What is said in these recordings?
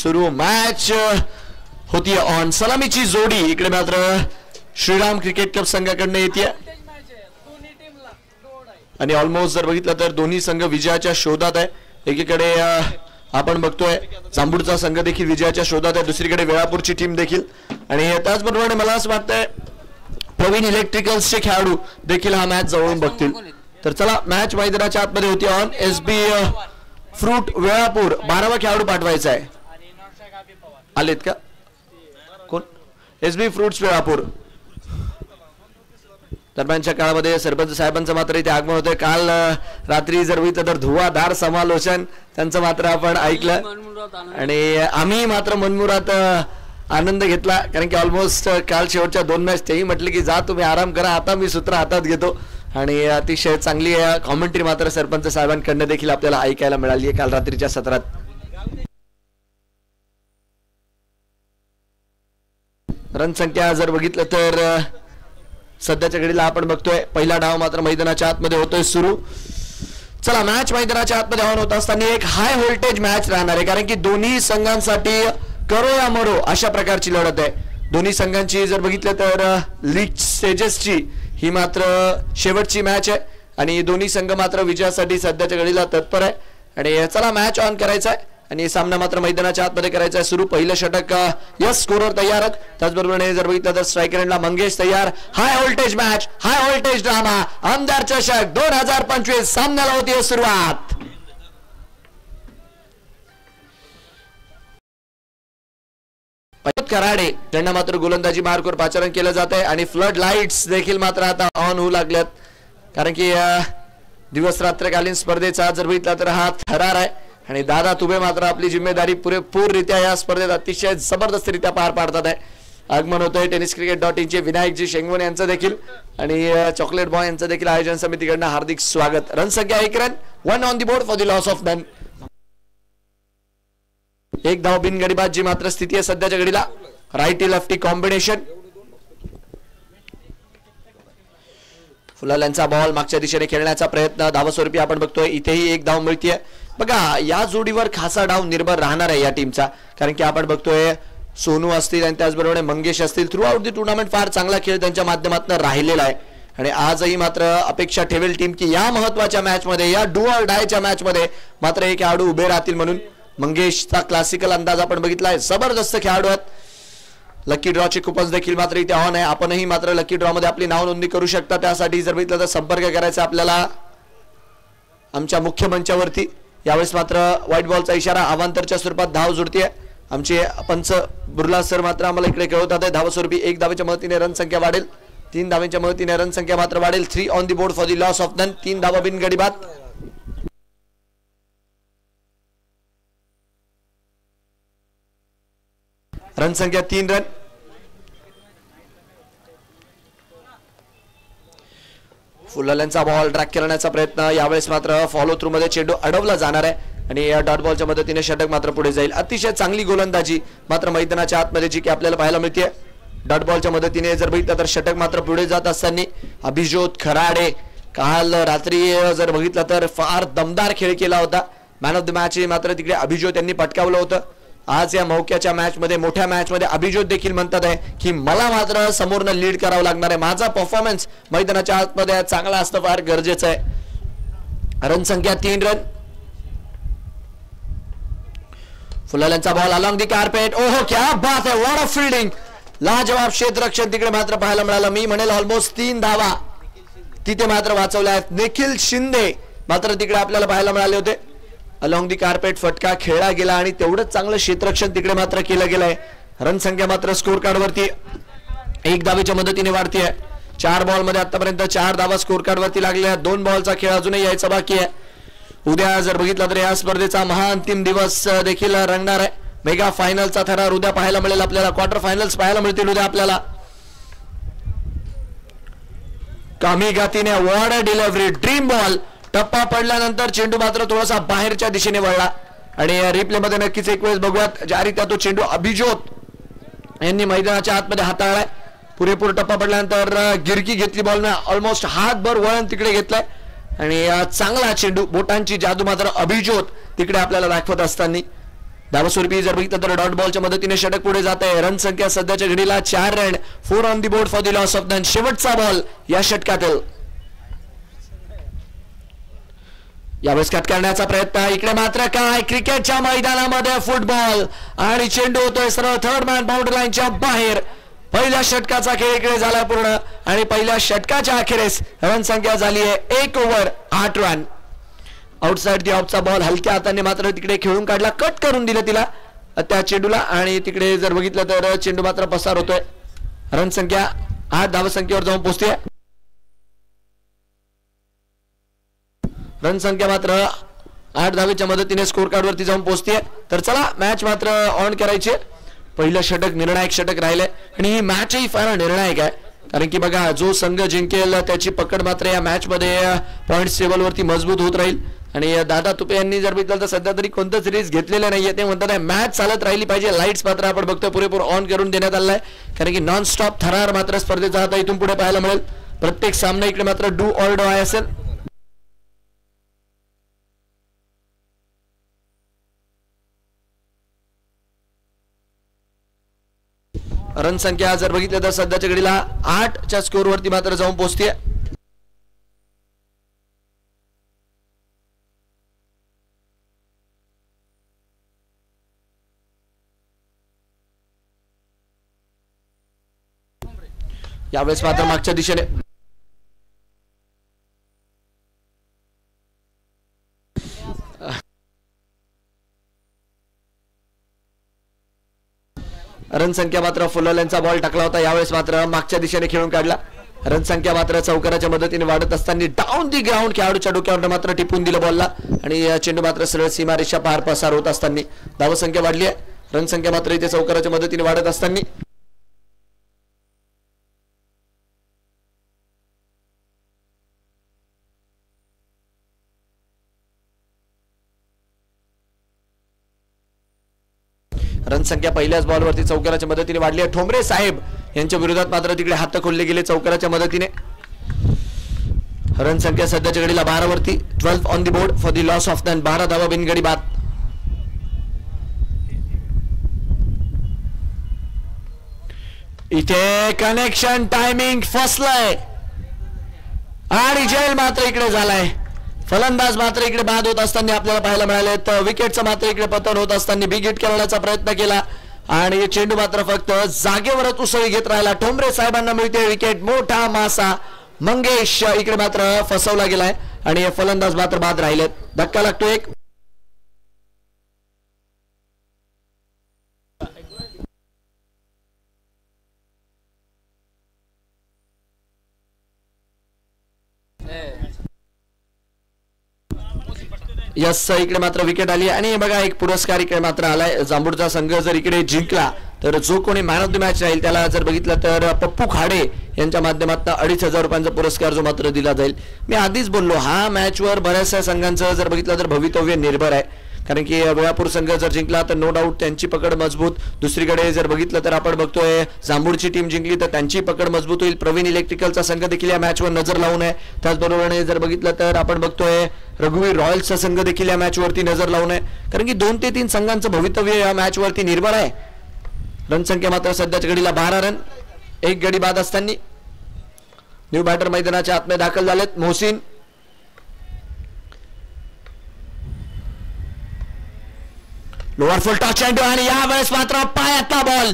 सुरू. मॅच होती ऑन. सलामीची जोडी इकडे मात्र श्रीराम क्रिकेट क्लब संघाकडून येते आणि ऑलमोस्ट जर बघितलं तर दोन्ही संघ विजयाच्या शोधात आहे. एकीकडे आपण बघतोय जांभूळचा संघ देखील विजयाच्या शोधात आहे, दुसरीकडे वेळापूरची टीम देखील. आणि त्याचबरोबर मला असं वाटतंय प्रवीण इलेक्ट्रिकल्सचे खेळाडू देखील हा मॅच जवळून बघतील. तर चला, मॅच मैदानाच्या आतमध्ये होती ऑन. SB फ्रूट वेळापूर 12वा खेळाडू पाठवायचा आहे. आलेत का कोण? SB fruits Velapur. दरम्यानच्या काळामध्ये सरपंच साहेबांचं मात्र इथे आगमन होतं. काल रात्री जर बघितलं तर धुवाधार समालोचन त्यांचं मात्र आपण ऐकलं आणि आम्ही मात्र मनमुरात आनंद घेतला, कारण की ऑलमोस्ट काल शेवटच्या 2 मॅच तेही म्हटले की जा तुम्ही आराम करा, आता मी सूत्र हातात घेतो. आणि अतिशय चांगली कॉमेंट्री मात्र सरपंच साहेबांकडनं देखील आपल्याला ऐकायला मिळाली आहे काल रात्रीच्या सत्रात. रन संख्या जर बघितलं तर सध्याच्या घडीला आपण बघतोय पहिला डाव मात्र मैदानाच्या आतमध्ये होतोय सुरू. चला, मॅच मैदानाच्या आतमध्ये ऑन होत असताना एक हाय व्होल्टेज मॅच राहणार आहे, कारण की दोन्ही संघांसाठी करो या मरो अशा प्रकारची लढत आहे. दोन्ही संघांची जर बघितलं तर लीग स्टेजेसची ही मात्र शेवटची मॅच आहे आणि दोन्ही संघ मात्र विजयासाठी सध्याच्या घडीला तत्पर आहे. आणि चला, मॅच ऑन करायचा आहे आणि सामना मात्र मैदानाच्या आतमध्ये करायचा आहे सुरू. पहिलं षटक यस, स्कोरर तयार. त्याचबरोबर जर बघितलं तर स्ट्रायकर एंडला मंगेश तयार. High voltage match, high voltage drama. आमदार चषक 2025 सामन्याला होती सुरुवात. कराडे त्यांना मात्र गोलंदाजी मार्कवर पाचारण केलं जात आहे आणि फ्लड लाईट्स देखील मात्र आता ऑन होऊ लागल्यात, कारण की दिवस रात्रकालीन स्पर्धेचा जर बघितला तर हा थरार आहे आणि दादा तुबे मात्र आपली जिम्मेदारी पुरेपूररित्या या स्पर्धेत अतिशय जबरदस्तरित्या पार पाडतात आहे. आगमन होतंय tenniscricket.in चे विनायकजी शेंगवणे यांचं देखील आणि चॉकलेट बॉय यांचं देखील आयोजन समितीकडनं हार्दिक स्वागत. रन संख्या 1 run, 1 on the board for the loss of none. एक धाव बिनगडीबाजी मात्र स्थिती आहे सध्याच्या घडीला. Righty lefty combination. फुलाल्यांचा बॉल मागच्या दिशेने खेळण्याचा प्रयत्न, धावस्वरूपी आपण बघतोय इथेही एक धाव मिळतीये. बघा, या जोडीवर खासा डाव निर्भर राहणार आहे या टीमचा, कारण की आपण बघतोय सोनू असतील आणि त्याचबरोबर मंगेश असतील, थ्रू आउट द टुर्नामेंट फार चांगला खेळ त्यांच्या माध्यमातून राहिलेला आहे. आणि आजही मात्र अपेक्षा ठेवेल टीम की या महत्वाच्या मॅच मध्ये, या डू ऑर डायच्या मॅच मध्ये मात्र एक खेळाडू उभे राहतील म्हणून. मंगेशचा क्लासिकल अंदाज आपण बघितलाय, जबरदस्त खेळाडू आहेत. लकी ड्रॉ चे कुपन्स देखील मात्र इथे ऑन आहे. आपणही मात्र लकी ड्रॉ मध्ये आपली नाव नोंदणी करू शकता. त्यासाठी जर बघितलं तर संपर्क करायचा आपल्याला आमच्या मुख्य मंचावरती. यावेळेस मात्र व्हाईट बॉलचा इशारा अवांतरच्या स्वरूपात धाव जुळतीये. आमचे पंच बुर्ला सर मात्र आम्हाला इकडे कळवतात आहे धावस्वरूपी 1 धावेच्या मदतीने रन संख्या वाढेल, 3 धावेच्या मदतीने रन संख्या मात्र वाढेल. 3 on the board for the loss of none. 3 धावा बिनगडीबाद. रन संख्या 3 रन. फुलाल्यांचा बॉल ड्रॅग करण्याचा प्रयत्न, यावेळेस मात्र फॉलो थ्रू मध्ये चेंडू अडवला जाणार आहे आणि या डॉट बॉलच्या मदतीने षटक मात्र पुढे जाईल. अतिशय चांगली गोलंदाजी मात्र मैदानाच्या आतमध्ये जी की आपल्याला पाहायला मिळते. डॉट बॉलच्या मदतीने जर बघितलं तर षटक मात्र पुढे जात असताना अभिज्योत खराडे काल रात्री जर बघितलं तर फार दमदार खेळ केला होता. मॅन ऑफ द मॅच मात्र तिकडे अभिज्योत यांनी पटकावलं होतं. आज या मौक्याच्या मॅच मध्ये, मोठ्या मॅच मध्ये अभिज्योत देखील म्हणतात आहे की मला मात्र समोरनं लीड करावं लागणार आहे, माझा परफॉर्मन्स मैदानाच्या आतमध्ये चांगला असणं फार गरजेचं आहे. रन संख्या 3 रन. फुलाल्यांचा बॉल अलॉंग दी कार्पेट. ओहो, क्या बात है, व्हॉट अ फील्डिंग. लाजवाब क्षेत्ररक्षण तिकडे मात्र पाहायला मिळालं. मी म्हणेल ऑलमोस्ट 3 धावा तिथे मात्र वाचवल्या आहेत. निखिल शिंदे मात्र तिकडे आपल्याला पाहायला मिळाले होते. अलॉंग दी कार्पेट फटका खेळला गेला आणि तेवढंच चांगलं क्षेत्ररक्षण तिकडे मात्र केलं गेलंय. रन संख्या मात्र स्कोर कार्ड वरती 1 धावेच्या मदतीने वाढतीये. 4 बॉल मध्ये आतापर्यंत 4 धावा स्कोर कार्ड वरती लागल्या. 2 बॉलचा खेळ अजूनही यायचा बाकी आहे. उद्या जर बघितलं तर या स्पर्धेचा महाअंतिम दिवस देखील रंगणार आहे. मेगा फायनलचा थरार उद्या पाहायला मिळेल आपल्याला. क्वार्टर फायनल्स पाहायला मिळतील उद्या आपल्याला. कामी गातीने वॉर्ड डिलिव्हरी, ड्रीम बॉल. टप्पा पडल्यानंतर चेंडू मात्र थोडासा बाहेरच्या दिशेने वळला आणि रिप्ले मध्ये नक्कीच एक वेळेस बघूयात ज्या रीत्या तो चेंडू अभिज्योत यांनी मैदानाच्या आतमध्ये हाताळलाय. पुरेपूर टप्पा पडल्यानंतर गिरकी घेतली बॉलने, ऑलमोस्ट हातभर वळण तिकडे घेतलाय आणि चांगला चेंडू, बोटांची जादू मात्र अभिज्योत तिकडे आपल्याला दाखवत असताना. धावस्वरूपी जर बघितलं तर डॉट बॉलच्या मदतीने षटक पुढे जात आहे. रन संख्या सध्याच्या घडीला 4 run. 4 on the board for the loss of none. शेवटचा बॉल या षटकातील. यावेळेस कट करण्याचा प्रयत्न. इकडे मात्र काय, क्रिकेटच्या मैदानामध्ये फुटबॉल आणि चेंडू होतोय सरळ थर्ड मॅन बाउंड्री लाईनच्या बाहेर. पहिल्या षटकाचा खेळ इकडे झाला पूर्ण आणि पहिल्या षटकाच्या अखेरीस रन संख्या झाली आहे 1 ओव्हर 8 रन. आउटसाइड दी ऑफचा बॉल हलक्या हाताने मात्र तिकडे खेळून काढला, कट करून दिलं तिला त्या चेंडूला आणि तिकडे जर बघितलं तर चेंडू मात्र पसार होतोय. रन संख्या 8 धावसंख्येवर जाऊन पोहोचते. रन संख्या मात्र 8 धावेच्या मदतीने स्कोर कार्ड वरती जाऊन पोहोचते. तर चला मॅच मात्र ऑन करायचे. पहिलं षटक निर्णायक षटक राहिले आणि ही मॅचही फार निर्णायक आहे, कारण की बघा जो संघ जिंकेल त्याची पकड मात्र या मॅच मध्ये पॉइंट्स टेबल वरती मजबूत होत राहील. आणि दादा तुपे यांनी जर बघितलं तर सध्या तरी कोणतंच रिस्क घेतलेलं नाहीये. ते म्हणतात मॅच चालत राहिली पाहिजे. लाईट्स मात्र आपण बघतोय पुरेपूर ऑन करून देण्यात आलाय, कारण की नॉन स्टॉप थरार मात्र स्पर्धेचा आता इथून पुढे पाहायला मिळेल. प्रत्येक सामना इकडे मात्र डू ऑर डाय असेल. रन संख्या जर बघितलं तर सध्याच्या घडीला 8च्या स्कोर वरती मात्र जाऊन पोहोचते. यावेळेस मात्र मागच्या दिशेने रन संख्या मात्र फुलवल्यांचा बॉल टाकला होता. यावेळेस मात्र मागच्या दिशेने खेळून काढला. रन संख्या मात्र चौकाराच्या मदतीने वाढत असताना डाऊन दी ग्राउंड खेळाडूच्या डोक्यावर मात्र टिपून दिलं बॉलला आणि चेंडू मात्र सरळ सीमारेषा पार पसार होत असताना धावसंख्या वाढली आहे. रन संख्या मात्र इथे चौकाराच्या मदतीने वाढत असताना रन संख्या पहिल्याच बॉलवरती चौकाराच्या मदतीने वाढली आहे. ठोंबरे साहेब यांच्या विरोधात मात्र तिकडे हात खोलले गेले चौकाराच्या मदतीने. रन संख्या सध्याच्या घडीला 12 वरती. 12 on the board for the loss of none. 12 धावा बिनगडी बाद. इथे कनेक्शन टायमिंग फसलंय आणि जेल मात्र इकडे झालाय. फलंदाज मात्र इकडे बाद होत असताना आपल्याला पाहायला मिळाले. तर विकेटचं मात्र इकडे पतन होत असताना बिग हिट करण्याचा प्रयत्न केला आणि चेंडू मात्र फक्त जागेवरच उसळी घेत राहिला. ठोंबरे साहेबांना मिळते विकेट. मोठा मासा मंगेश इकडे मात्र फसवला गेलाय आणि फलंदाज मात्र बाद राहिलेत. धक्का लागतो एक. यस इकडे मात्र विकेट आली आणि बघा एक पुरस्कार इकडे मात्र आलाय. जांभूळचा संघ जर इकडे जिंकला तर जो कोणी मॅन ऑफ द मॅच राहील त्याला जर बघितलं तर पप्पू खाडे यांच्या माध्यमातून 2,500 रुपयांचा पुरस्कार जो मात्र दिला जाईल. मी आधीच बोललो हा मॅचवर बऱ्याचशा संघांचं जर बघितलं तर भवितव्य निर्भर आहे, कारण की वेळापूर संघ जर जिंकला तर नो डाऊट त्यांची पकड मजबूत. दुसरीकडे जर बघितलं तर आपण बघतोय जांभूळची टीम जिंकली तर त्यांची पकड मजबूत होईल. प्रवीण इलेक्ट्रिकलचा संघ देखील या मॅचवर नजर लावून आहे. त्याचबरोबर जर बघितलं तर आपण बघतोय रघुवीर रॉयल्सचा संघ देखील या मॅच वरती नजर लावून आहे, कारण की 2 ते 3 संघांचं भवितव्य या मॅच वरती निर्भर आहे. रन संख्या मात्र सध्याच्या घडीला 12 रन. 1 गडी बाद असताना न्यू बॅटर मैदानाच्या आतमध्ये दाखल झालेत. मोहसिन लोअर फुल टॉस चेंडू आणि यावेळेस मात्र पायातला बॉल.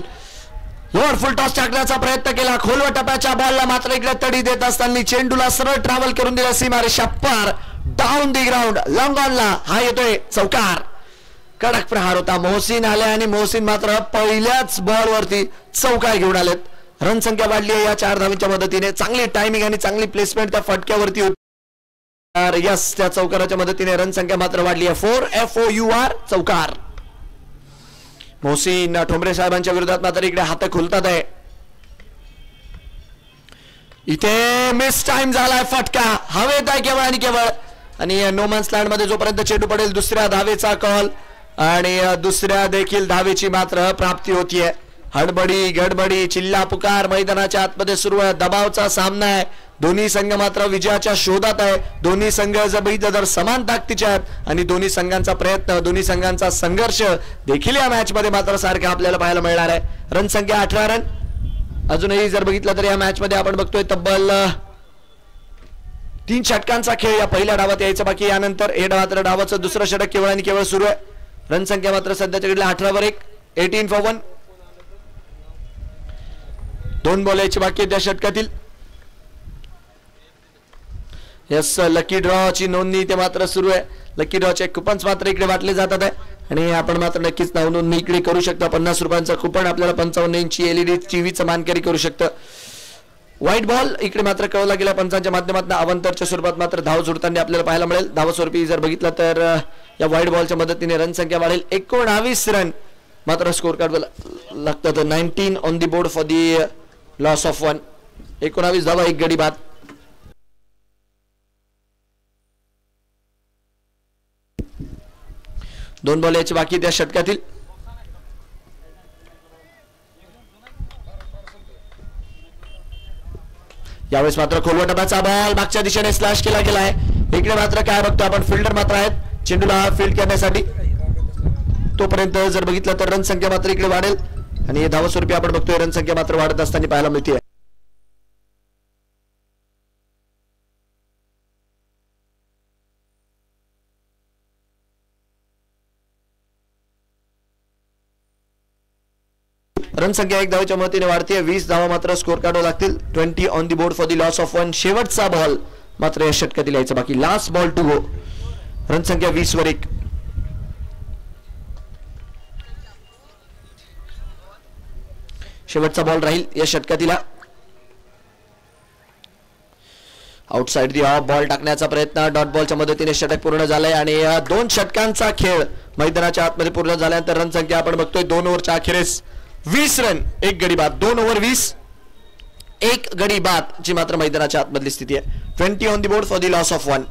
लोअर फुल टॉस टाकण्याचा प्रयत्न केला. खोलवर टप्प्याच्या बॉलला मात्र इकडे तडी देत असताना चेंडूला सरळ ट्रॅव्हल करून दिला सीमारेषा पार. डाऊन दी ग्राउंड लॉंग ऑनला हा येतोय चौकार. कडक प्रहार होता. मोहसिन आले आणि मोहसिन मात्र पहिल्याच बॉल वरती चौकार घेऊन आलेत. रन संख्या वाढली आहे या 4 धावांच्या मदतीने. चांगली टायमिंग आणि चांगली प्लेसमेंट त्या फटक्यावरती होती. यस त्या चौकाराच्या मदतीने रन संख्या मात्र वाढली आहे. 4 FOUR चौकार. मोहसिन ठोंबरे साहेबांच्या विरोधात मात्र इकडे हात खुलतात आहे. इथे मिस टाइम झालाय. फटका हवेत आहे केवळ आणि केवळ आणि नोमन्स लँड मध्ये जोपर्यंत चेंडू पडेल दुसऱ्या धावेचा कॉल आणि दुसऱ्या देखील धावेची मात्र प्राप्ती होतीये. हडबडी गडबडी चिल्ला पुकार मैदानाच्या आतमध्ये सुरू आहे. दबावचा सामना आहे. दोन्ही संघ मात्र विजयाच्या शोधात आहे. दोन्ही संघ जर बघितलं तर समान ताकदीचे आहेत आणि दोन्ही संघांचा प्रयत्न, दोन्ही संघांचा संघर्ष देखील या मॅच मध्ये मात्र सारखा आपल्याला पाहायला मिळणार आहे. रन संख्या 18 रन. अजूनही जर बघितलं तर या मॅच मध्ये आपण बघतोय तब्बल 3 षटकांचा खेळ या पहिल्या डावात यायचा बाकी. यानंतर हे मात्र डावाचं दुसरं षटक केवळ आणि केवळ सुरू आहे. रन संख्या मात्र सध्याच्या घडीला 18 वर 1, 18 for 1. 2 बॉल यायचे बाकी त्या षटकातील. यस, लकी ड्रॉ ची नोंदणी ते मात्र सुरू आहे. लकी ड्रॉ चे कुपन्स मात्र इकडे वाटले जातात आहे आणि आपण मात्र नक्कीच नोंदणी इकडे करू शकता. 50 रुपयांचं कुपन आपल्याला 55 इंची LED टीव्हीचं मानकरी करू शकतं. व्हाईट बॉल इकडे मात्र कळवला गेला पंचांच्या माध्यमातून. अवंतरच्या स्वरूपात मात्र धाव जोडताना आपल्याला पाहायला मिळेल. धावस्वरूपी जर बघितलं तर या व्हाईट बॉलच्या मदतीने रन संख्या वाढेल. 19 रन मात्र स्कोर कार्ड लागतात. 19 on the board for the loss of 1. 19 धावा, 1 गडी बाद. दोन बॉल याचे बाकी त्या षटकातील. यावेळेस मात्र खोलवटाचा बॉल मागच्या दिशेने स्लॅश केला गेला आहे. इकडे मात्र काय बघतो आपण, फिल्डर मात्र आहेत चेंडूला फील्ड करण्यासाठी. तोपर्यंत जर बघितलं तर रन संख्या मात्र इकडे वाढेल आणि धावस्वरूपी आपण बघतोय रन संख्या मात्र वाढत असताना पाहायला मिळते. रन संख्या 1 धावेच्या मदतीने वाढते. 20 धावा मात्र स्कोर कार्डवर लागतील. 20 on the board for the loss of 1. शेवटचा बॉल मात्र या षटकातील यायचा बाकी. Last ball to go. Run संख्या 20 वर 1. शेवटचा बॉल राहील या षटकातील. आउटसाइड दी ऑफ बॉल टाकण्याचा प्रयत्न डॉट बॉलच्या मदतीने षटक पूर्ण झालंय आणि 2 षटकांचा खेळ मैदानाच्या आतमध्ये पूर्ण झाल्यानंतर रन संख्या आपण बघतोय 2 ओव्हरच्या अखेरीस 20 रन 1 गडी बाद. 2 ओव्हर 20 1 गडी बाद जी मात्र मैदानाच्या आतमधली स्थिती आहे. 20 on the board for the loss of 1.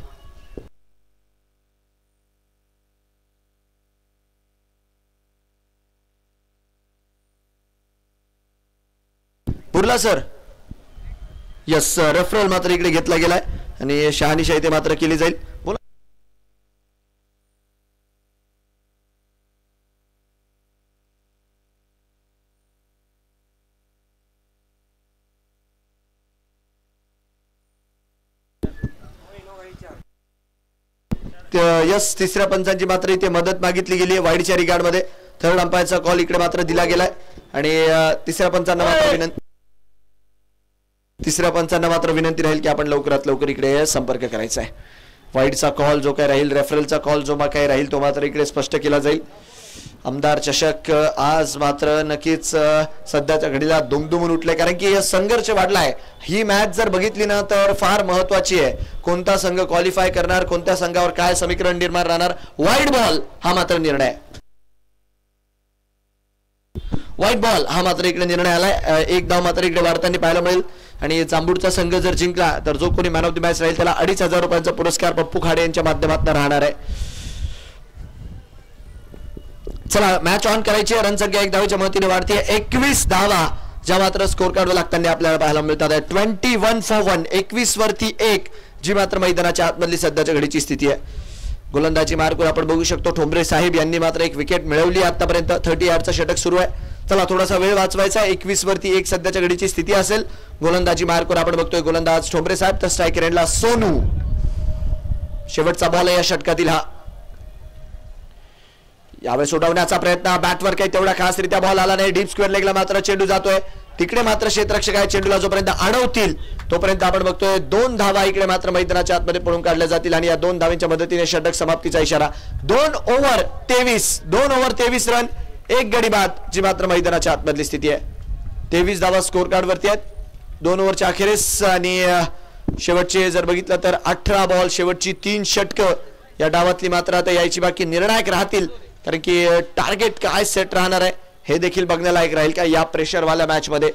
पुरला सर. यस, रेफरल मात्र इकडे घेतला गेलाय आणि शहानिशाही ते मात्र केली जाईल. बोला. यस, तिसऱ्या पंचांची मात्र इथे मदत मागितली गेली आहे वाईडच्या रिगार्ड मध्ये. थर्ड अंपायरचा कॉल इकडे मात्र दिला गेलाय आणि तिसऱ्या पंचांना मात्र विनंती राहील की आपण लवकरात लवकर इकडे संपर्क करायचा आहे. वाईडचा कॉल जो काय राहील, रेफरलचा कॉल जो काय राहील तो मात्र इकडे स्पष्ट केला जाईल. आमदार चषक आज मात्र नक्कीच सध्याच्या घडीला दुमदुमून उठले कारण की संघर्ष वाढलाय. ही मॅच जर बघितली ना तर फार महत्वाची आहे. कोणता संघ क्वालिफाय करणार, कोणत्या संघावर काय समीकरण निर्माण राहणार, व्हाईट बॉल हा मात्र निर्णय. व्हाईट बॉल हा मात्र इकडे निर्णय आलाय. 1 धाव मात्र इकडे वाढताना पाहायला मिळेल आणि जांबूडचा संघ जर जिंकला तर जो कोणी मॅन ऑफ द मॅच राहील त्याला 2,500 रुपयांचा पुरस्कार पप्पू खाडे यांच्या माध्यमातून राहणार आहे. चला मॅच ऑन करायची. रन संख्या 1 धावेच्या मदतीने वाढते. 21 धावा ज्या मात्र स्कोर कार्डवर लागताना आपल्याला पाहायला मिळतात. 21 for 1. 21 वरती 1 जी मात्र मैदानाच्या आतमधली सध्याच्या घडीची स्थिती आहे. गोलंदाजी मार्कवर आपण बघू शकतो ठोंबरे साहेब यांनी मात्र 1 विकेट मिळवली आतापर्यंत. 30 यार्डचा षटक सुरू आहे. चला थोडासा वेळ वाचवायचा. 21 वरती 1 सध्याच्या घडीची स्थिती असेल. गोलंदाजी मार्कवर आपण बघतोय गोलंदाज ठोंबरे साहेब तर स्ट्रायकर एंडला सोनू. शेवटचा बॉल आहे या षटकातील हा. यावेळेस उडवण्याचा प्रयत्न, बॅटवर काही तेवढा खासरित्या बॉल आला नाही. डीप स्क्वेअर लेगला मात्र चेंडू जातोय. तिकडे मात्र क्षेत्ररक्षक आहे चेंडूला जोपर्यंत अडवतील तोपर्यंत आपण बघतोय 2 धावा इकडे मात्र मैदानाच्या आतमध्ये पळून काढल्या जातील आणि या 2 धावांच्या मदतीने षटक समाप्तीचा इशारा. 2 ओव्हर 23 रन 1 गडी बाद जी मात्र मैदानाच्या आतमधली स्थिती आहे. 23 धावा स्कोर कार्ड वरती आहेत 2 ओव्हरच्या अखेरीस आणि शेवटचे जर बघितलं तर 18 बॉल शेवटची 3 षटकं या डावातली मात्र आता यायची बाकी निर्णायक राहतील कारण की टार्गेट काय सेट राहणार आहे हे देखील बघण्यालायक राहील का या प्रेशरवाल्या मॅच मध्ये.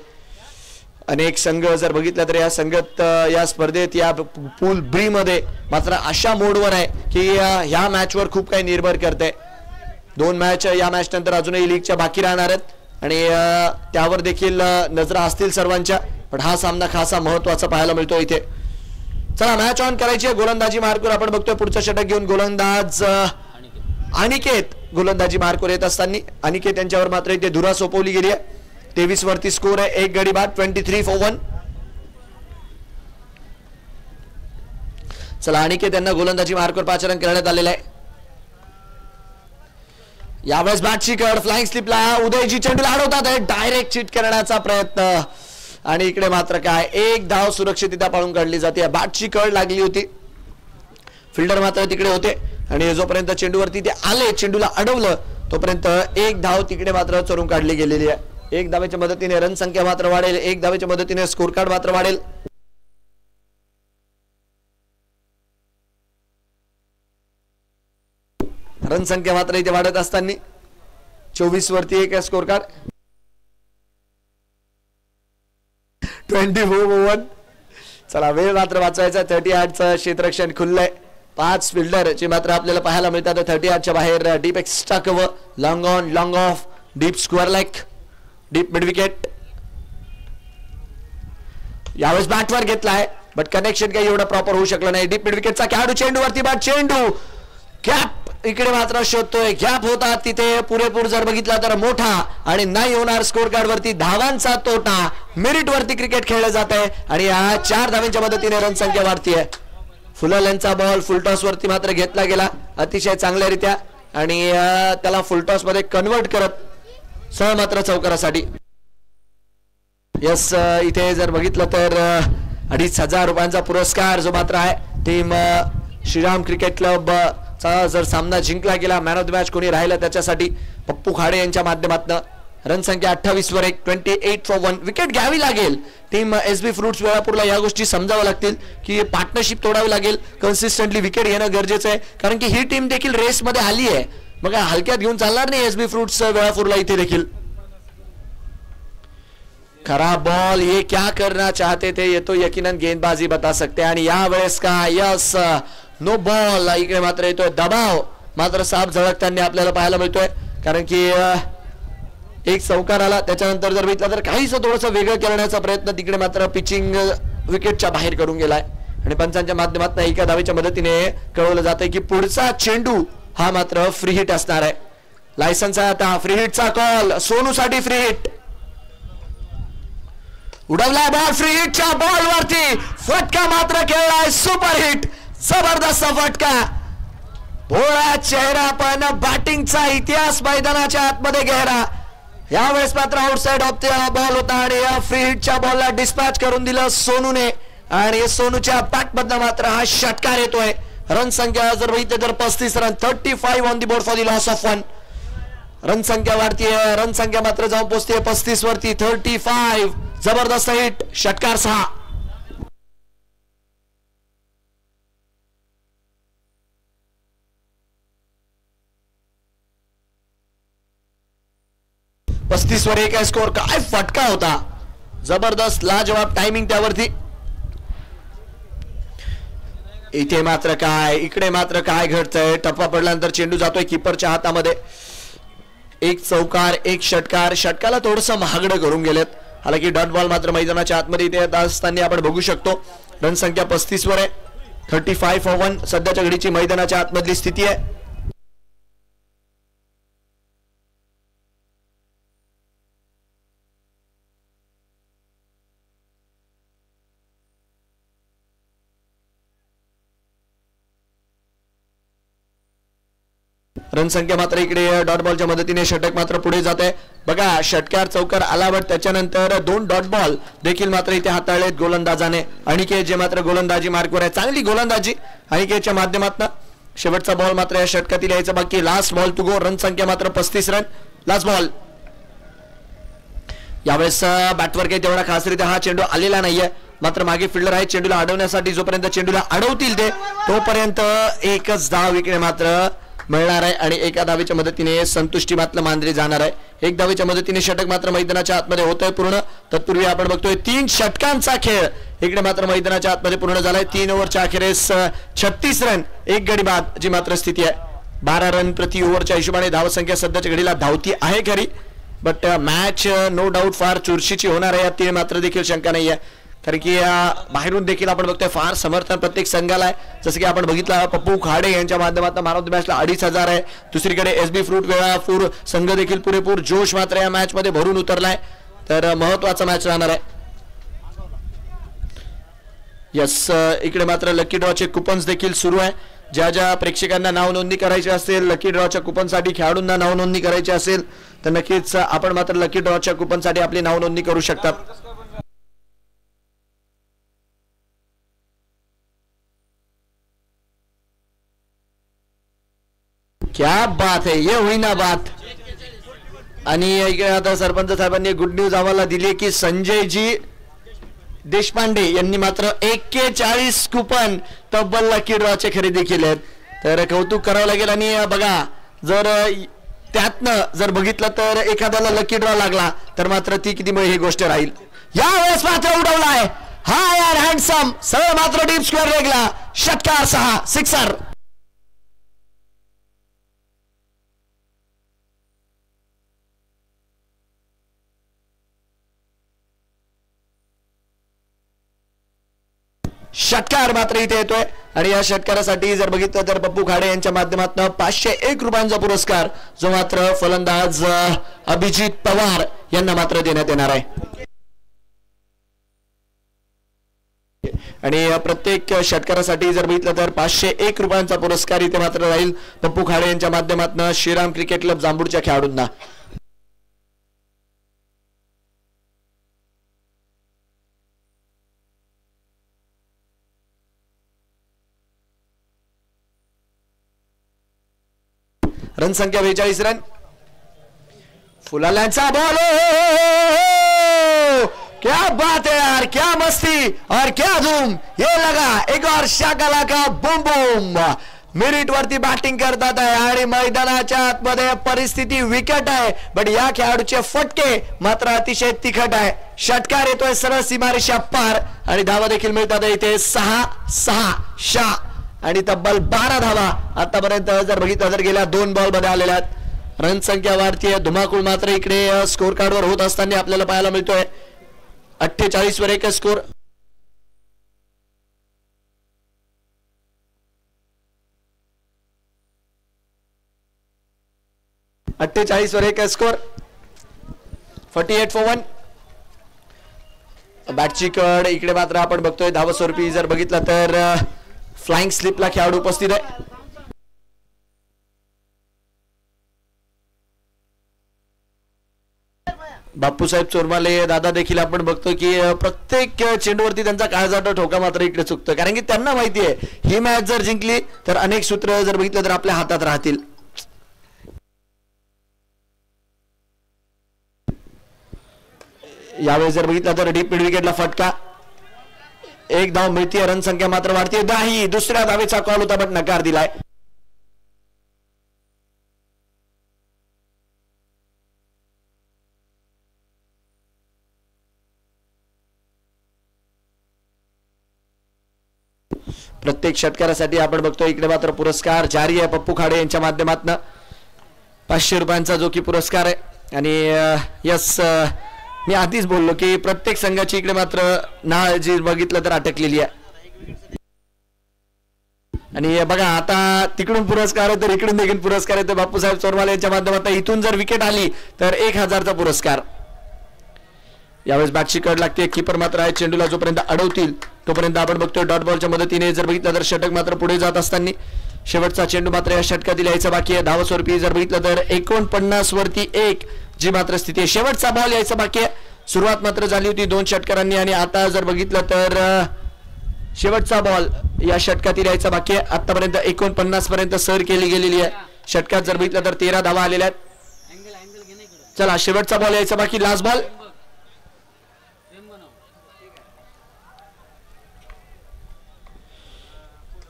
अनेक संघ जर बघितलं तर या संघात या स्पर्धेत या पूल बी मध्ये मात्र अशा मोडवर आहे की ह्या मॅचवर खूप काही निर्भर करते. 2 मॅच या मॅच नंतर अजूनही लीगच्या बाकी राहणार आहेत आणि त्यावर देखील नजरा असतील सर्वांच्या. पण हा सामना खासा महत्वाचा पाहायला मिळतो इथे. चला मॅच ऑन करायची आहे. गोलंदाजी मार्कवर आपण बघतोय पुढचं षटक घेऊन गोलंदाज अनिकेत गोलंदाजी मार्कवर येत असताना अनिकेत यांच्यावर मात्र इथे धुरा सोपवली गेली आहे. 23 वरती स्कोर आहे. एक गडी बाद 23 for 1. चला अनिकेत यांना गोलंदाजी मार्कवर पाचारण करण्यात आलेलं आहे. यावेळेस बॅटची कड फ्लाइंग स्लिपला उदयजी चेंडूला अडवतात. डायरेक्ट चिट करण्याचा प्रयत्न आणि इकडे मात्र काय एक धाव सुरक्षितता पाळून काढली जाते. बॅटची कड लागली होती. फिल्डर मात्र तिकडे होते आणि जोपर्यंत चेंडूवरती ते आले चेंडूला अडवलं तोपर्यंत एक धाव तिकडे मात्र चोरून काढली गेलेली आहे. एक धावेच्या मदतीने रन संख्या मात्र वाढेल. एक धावेच्या मदतीने स्कोर कार्ड मात्र वाढेल. रन संख्या मात्र इथे वाढत असताना 24 वरती एक स्कोर कार्ड 24 for 1. चला वेळ मात्र वाचवायचा. 38चं क्षेत्ररक्षण खुललंय. 5 फिल्डर जे मात्र आपल्याला पाहायला मिळतात. 38च्या बाहेर deep extra cover long on long of deep square leg deep mid wicket. यावेळेस बॅटवर घेतलाय बट कनेक्शन काही एवढं प्रॉपर होऊ शकलं नाही. डीप मिड विकेटचा खेळाडू चेंडूवरती बाद चेंडू गॅप इकडे मात्र शोधतोय. गॅप होता तिथे पुरेपूर जर बघितला तर मोठा आणि नाही होणार. स्कोर कार्ड वरती धावांचा तोटा. मेरिट वरती क्रिकेट खेळलं जात आहे आणि या 4 धावांच्या मदतीने रन संख्या वाढतीये. फुलल यांचा बॉल फुलटॉस वरती मात्र घेतला गेला अतिशय चांगल्यारीत्या आणि त्याला फुलटॉस मध्ये कन्वर्ट करत सह मात्र चौकारासाठी. यस इथे जर बघितलं तर 2,500 रुपयांचा पुरस्कार जो मात्र आहे टीम श्रीराम क्रिकेट क्लब जर सामना जिंकला गेला मॅन ऑफ द मॅच कोणी राहिला त्याच्यासाठी पप्पू खाडे यांच्या माध्यमातून. रन संख्या 28 वर 1 28 for 1. विकेट घ्यावी लागेल टीम एसबी फ्रुट्स वेळापूरला. या गोष्टी समजावं लागतील की पार्टनरशिप तोडावी लागेल. कन्सिस्टंटली विकेट घेणं गरजेचं आहे कारण की ही टीम देखील रेस मध्ये आली आहे. मग हलक्यात घेऊन चालणार नाही एसबी फ्रुट्स वेळापूरला इथे देखील. खराब बॉल ये क्या करना चाहते थे ये तो यकीनन गेंदबाजी बता सकते. आणि यावेळेस का यस नो बॉल. इकडे मात्र येतोय दबाव मात्र साफ झळकताना आपल्याला पाहायला मिळतोय कारण की एक चौकार आला त्याच्यानंतर जर बघितलं तर काहीच थोडंसं वेगळं करण्याचा प्रयत्न तिकडे मात्र पिचिंग विकेटच्या बाहेर करून गेलाय आणि पंचांच्या माध्यमातून एका धावेच्या मदतीने कळवलं जातंय की पुढचा चेंडू हा मात्र फ्री हिट असणार आहे. लायसन्स आहे आता. फ्री हिटचा कॉल सोनू साठी फ्री हिट उडवलाय बॉल. फ्री हिटच्या बॉल वरती फटका मात्र खेळलाय. सुपर हिट जबरदस्त फटका. भोळा चेहरा पण बॅटिंगचा इतिहास मैदानाच्या आतमध्ये गहरा. यावेळेस मात्र आउटसाइड ऑफ द बॉल होता आणि या फ्री हिटच्या बॉलला डिस्पॅच करून दिलं सोनूने आणि सोनूच्या बॅट मधनं मात्र हा षटकार येतोय. रन संख्या जर बघितलं तर 35 run 35 on the board for the loss of 1. Run संख्या वाढतीये. रन संख्या मात्र जाऊन पोहोचते 35 वरती 35. जबरदस्त हिट षटकार 6. वर एक स्कोर. काय फटका होता. जबरदस्त लाजवाब टायमिंग त्यावरती. इथे मात्र काय इकडे मात्र काय घडतंय. टप्पा पडल्यानंतर चेंडू जातोय कीपरच्या हातामध्ये. एक चौकार एक षटकार. षटकाला थोडंसं महागडं करून गेलेत. हालाकी डॉट बॉल मात्र मैदानाच्या आतमध्ये इथे येत असताना आपण बघू शकतो. रन संख्या 35 वर आहे. 35 for 1 सध्याच्या घडीची मैदानाच्या आतमधली स्थिती आहे. रन संख्या मात्र इकडे डॉट बॉलच्या मदतीने षटक मात्र पुढे जात आहे. बघा षटकार चौकार आला बट त्याच्यानंतर 2 डॉट बॉल देखील मात्र इथे हाताळलेत गोलंदाजाने. अनिकेत जे मात्र गोलंदाजी मार्कवर आहे. चांगली गोलंदाजी अनिकेतच्या माध्यमातून. शेवटचा बॉल मात्र या षटकातील यायचा बाकी. Last ball to go. Run संख्या मात्र 35 रन. Last ball. यावेळेस बॅटवर काही तेवढा खासरीत्या हा चेंडू आलेला नाहीये मात्र मागे फिल्डर आहे चेंडूला अडवण्यासाठी. जोपर्यंत चेंडूला अडवतील ते तोपर्यंत एकच धाव इकडे मात्र मिळणार आहे आणि एका धावेच्या मदतीने संतुष्टी मात्र मानली जाणार आहे. एक धावेच्या मदतीने षटक मात्र मैदानाच्या आतमध्ये होतोय पूर्ण. तत्पूर्वी आपण बघतोय 3 षटकांचा खेळ इकडे मात्र मैदानाच्या आतमध्ये पूर्ण झालाय. 3 ओव्हरच्या अखेरीस 36 रन 1 गडी बाद जी मात्र स्थिती आहे. 12 रन प्रति ओव्हरच्या हिशोबाने धावसंख्या सध्याच्या घडीला धावती आहे खरी बट मॅच नो डाऊट फार चुरशीची होणार आहे यात मात्र देखील शंका नाहीये. कारण की बाहेरून देखील आपण बघतोय फार समर्थन प्रत्येक संघाला आहे. जसं की आपण बघितलं पप्पू खाडे यांच्या माध्यमातून मॅन ऑफ द मॅचला 2500 आहे. दुसरीकडे एसबी फ्रूट वेळापूर संघ देखील पुरेपूर जोश मात्र या मॅच मध्ये भरून उतरलाय. तर महत्वाचा मॅच राहणार आहे. यस, इकडे मात्र लकी ड्रॉचे कुपन्स देखील सुरू आहे. ज्या ज्या प्रेक्षकांना नाव नोंदणी करायची असेल, लकी ड्रॉच्या कुपनसाठी खेळाडूंना नाव नोंदणी करायची असेल तर नक्कीच आपण मात्र लकी ड्रॉच्या कुपनसाठी आपली नाव नोंदणी करू शकता. क्या बात है, ये हुई ना बात. आणि इकडे आता सरपंच साहेबांनी गुड न्यूज आम्हाला दिली की संजयजी देशपांडे यांनी मात्र 41 कुपन तब्बल लकी ड्रॉचे खरेदी केलेत. तर कौतुक करावं लागेल. आणि बघा, जर त्यातनं जर बघितलं तर एखाद्याला लकी ड्रॉ लागला तर मात्र ती किती ही गोष्ट राहील. यावेळेस मात्र उडवलाय हा यार हँडसम, सरळ मात्र डीप स्क्वेअर रेगला, षटकार 6 सिक्सर. षटकार मात्र इथे येतोय. आणि या षटकारासाठी जर बघितलं तर पप्पू खाडे यांच्या माध्यमातून 501 रुपयांचा पुरस्कार जो मात्र फलंदाज अभिजित पवार यांना मात्र देण्यात येणार आहे. आणि प्रत्येक षटकारासाठी जर बघितलं तर 501 रुपयांचा पुरस्कार इथे मात्र राहील पप्पू खाडे यांच्या माध्यमातून श्रीराम क्रिकेट क्लब जांभूळच्या खेळाडूंना. रन संख्या 42 रन. फुलाल्यांचा बॉल, क्या बात है यार, क्या मस्ती और क्या धूम. ये लगा एक और शाकाला का बूम बूम. मिरिट वरती बॅटिंग करतात आहे आणि मैदानाच्या आतमध्ये परिस्थिती विकट आहे. बट या खेळाडूचे फटके मात्र अतिशय तिखट आहे. षटकार येतोय सरळ सीमारेषा पार आणि धावा देखील मिळतात इथे 6 आणि तब्बल 12 धावा आतापर्यंत जर बघितलं तर गेल्या 2 बॉल मध्ये आलेल्या आहेत. रन संख्या वाढतीये. धुमाकूळ मात्र इकडे स्कोर कार्ड वर होत असताना आपल्याला पाहायला मिळतोय. 48 वर एक स्कोर. वर एक स्कोर. 48 for 1. बॅटची कड इकडे मात्र आपण बघतोय धावा स्वरूपी जर बघितलं तर फ्लाइंग स्लिपला खेळाडू उपस्थित आहे. बापूसाहेब चोरमाले दादा देखील आपण बघतो की प्रत्येक चेंडूवरती त्यांचा काळजाचा ठोका मात्र इकडे चुकतो. कारण की त्यांना माहिती आहे ही मॅच जर जिंकली तर अनेक सूत्र जर बघितलं तर आपल्या हातात राहतील. यावेळी जर बघितलं तर डीप मिड विकेटला फटका. एक धाव मिळतीये. रन संख्या मात्र वाढतीये. नाही, दुसऱ्या धावेचा कॉल होता पण नकार दिलाय. प्रत्येक षटकारासाठी आपण बघतोय इकडे मात्र पुरस्कार जारी आहे पप्पू खाडे यांच्या माध्यमातून 500 रुपयांचा जो की पुरस्कार आहे. आणि यस, मी आधीच बोललो की प्रत्येक संघाची इकडे मात्र नाळ जी बघितलं तर अटकलेली आहे. आणि बघा आता तिकडून पुरस्कार आहे तर इकडून देखील पुरस्कार आहे. बापूसाहेब चोरमाले यांच्या माध्यमातून इथून जर विकेट आली तर 1000चा पुरस्कार. यावेळेस बॅटची कड लागते. कीपर मात्र आहे. चेंडूला जोपर्यंत अडवतील तोपर्यंत आपण बघतोय डॉट बॉलच्या मदतीने जर बघितलं तर षटक मात्र पुढे जात असताना शेवटचा चेंडू मात्र या षटकात यायचा बाकी आहे. धावा स्वरूपी जर बघितलं तर 49 वरती 1 जी मात्र स्थिती आहे. शेवटचा बॉल यायचा बाकी आहे. सुरुवात मात्र झाली होती 2 षटकारांनी आणि आता जर बघितलं तर शेवटचा बॉल या षटकातील यायचा बाकी आहे. आतापर्यंत 49 पर्यंत सर केली गेलेली आहे. षटकात जर बघितलं तर 13 धावा आलेल्या आहेत. चला शेवटचा बॉल यायचा बाकी. Last ball.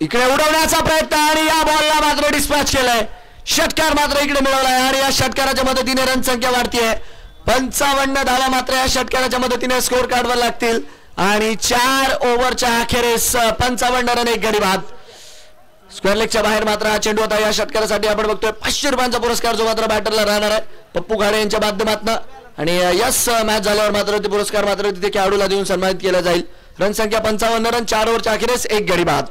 इकडे उडवण्याचा प्रयत्न आणि या बॉलला मात्र डिस्पॅच केलाय. षटकार मात्र इकडे मिळवलाय आणि या षटकाराच्या मदतीने रन संख्या वाढतीये. 55 धावा मात्र या षटकाराच्या मदतीने स्कोर कार्डवर लागतील आणि 4 ओव्हरच्या अखेरीस 55 रन एक गडी बाद. स्क्वेअर लेगच्या बाहेर मात्र हा चेंडू होता. या षटकारासाठी आपण बघतोय 500 रुपयांचा पुरस्कार जो मात्र बॅटरला राहणार आहे पप्पू खाडे यांच्या माध्यमातून. आणि यस मॅच झाल्यावर मात्र ते पुरस्कार मात्र तिथे खेळाडूला देऊन सन्मानित केला जाईल. रन संख्या 55 रन, 4 ओव्हरच्या अखेरीस 1 गडी बाद.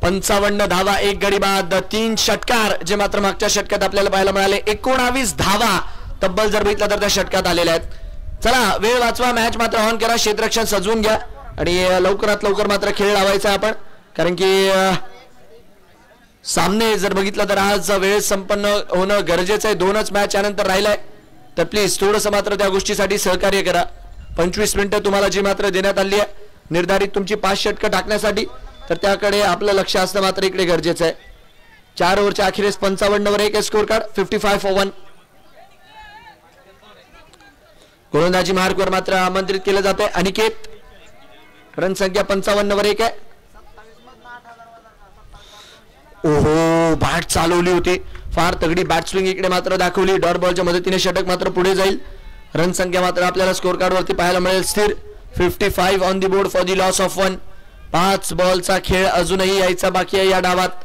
पंचावन्न धावा, 1 गडी बाद, 3 षटकार जे मात्र मागच्या षटकात आपल्याला पाहायला मिळाले. 19 धावा तब्बल जर बघितलं तर त्या षटकात आलेल्या आहेत. चला वेळ वाचवा, मॅच मात्र ऑन करा, क्षेत्ररक्षण सजवून घ्या आणि लवकरात लवकर मात्र खेळ लावायचा आपण, कारण की सामने जर बघितलं तर आज वेळ संपन्न होणं गरजेचं आहे. 2च मॅच यानंतर राहिलाय, तर प्लीज थोडंसं मात्र त्या गोष्टीसाठी सहकार्य करा. 25 मिनिटं तुम्हाला जी मात्र देण्यात आली आहे निर्धारित तुमची 5 षटकं टाकण्यासाठी, तर त्याकडे आपलं लक्ष असणं मात्र इकडे गरजेचं आहे. 4 ओव्हरच्या अखेरीस 55 वर 1 स्कोर कार्ड, 55 for 1. गोलंदाजी मार्कवर मात्र आमंत्रित केलं जाते अनिकेत. रन संख्या 55 वर 1 आहे. ओहो, बॅट चालवली होती, फार तगडी बॅट स्विंग इकडे मात्र दाखवली. डॉट बॉलच्या मदतीने षटक मात्र पुढे जाईल. रन संख्या मात्र आपल्याला स्कोर कार्ड वरती पाहायला मिळेल स्थिर. 55 on the board for the loss of 1. 5 बॉलचा खेळ अजूनही यायचा बाकी आहे या डावात.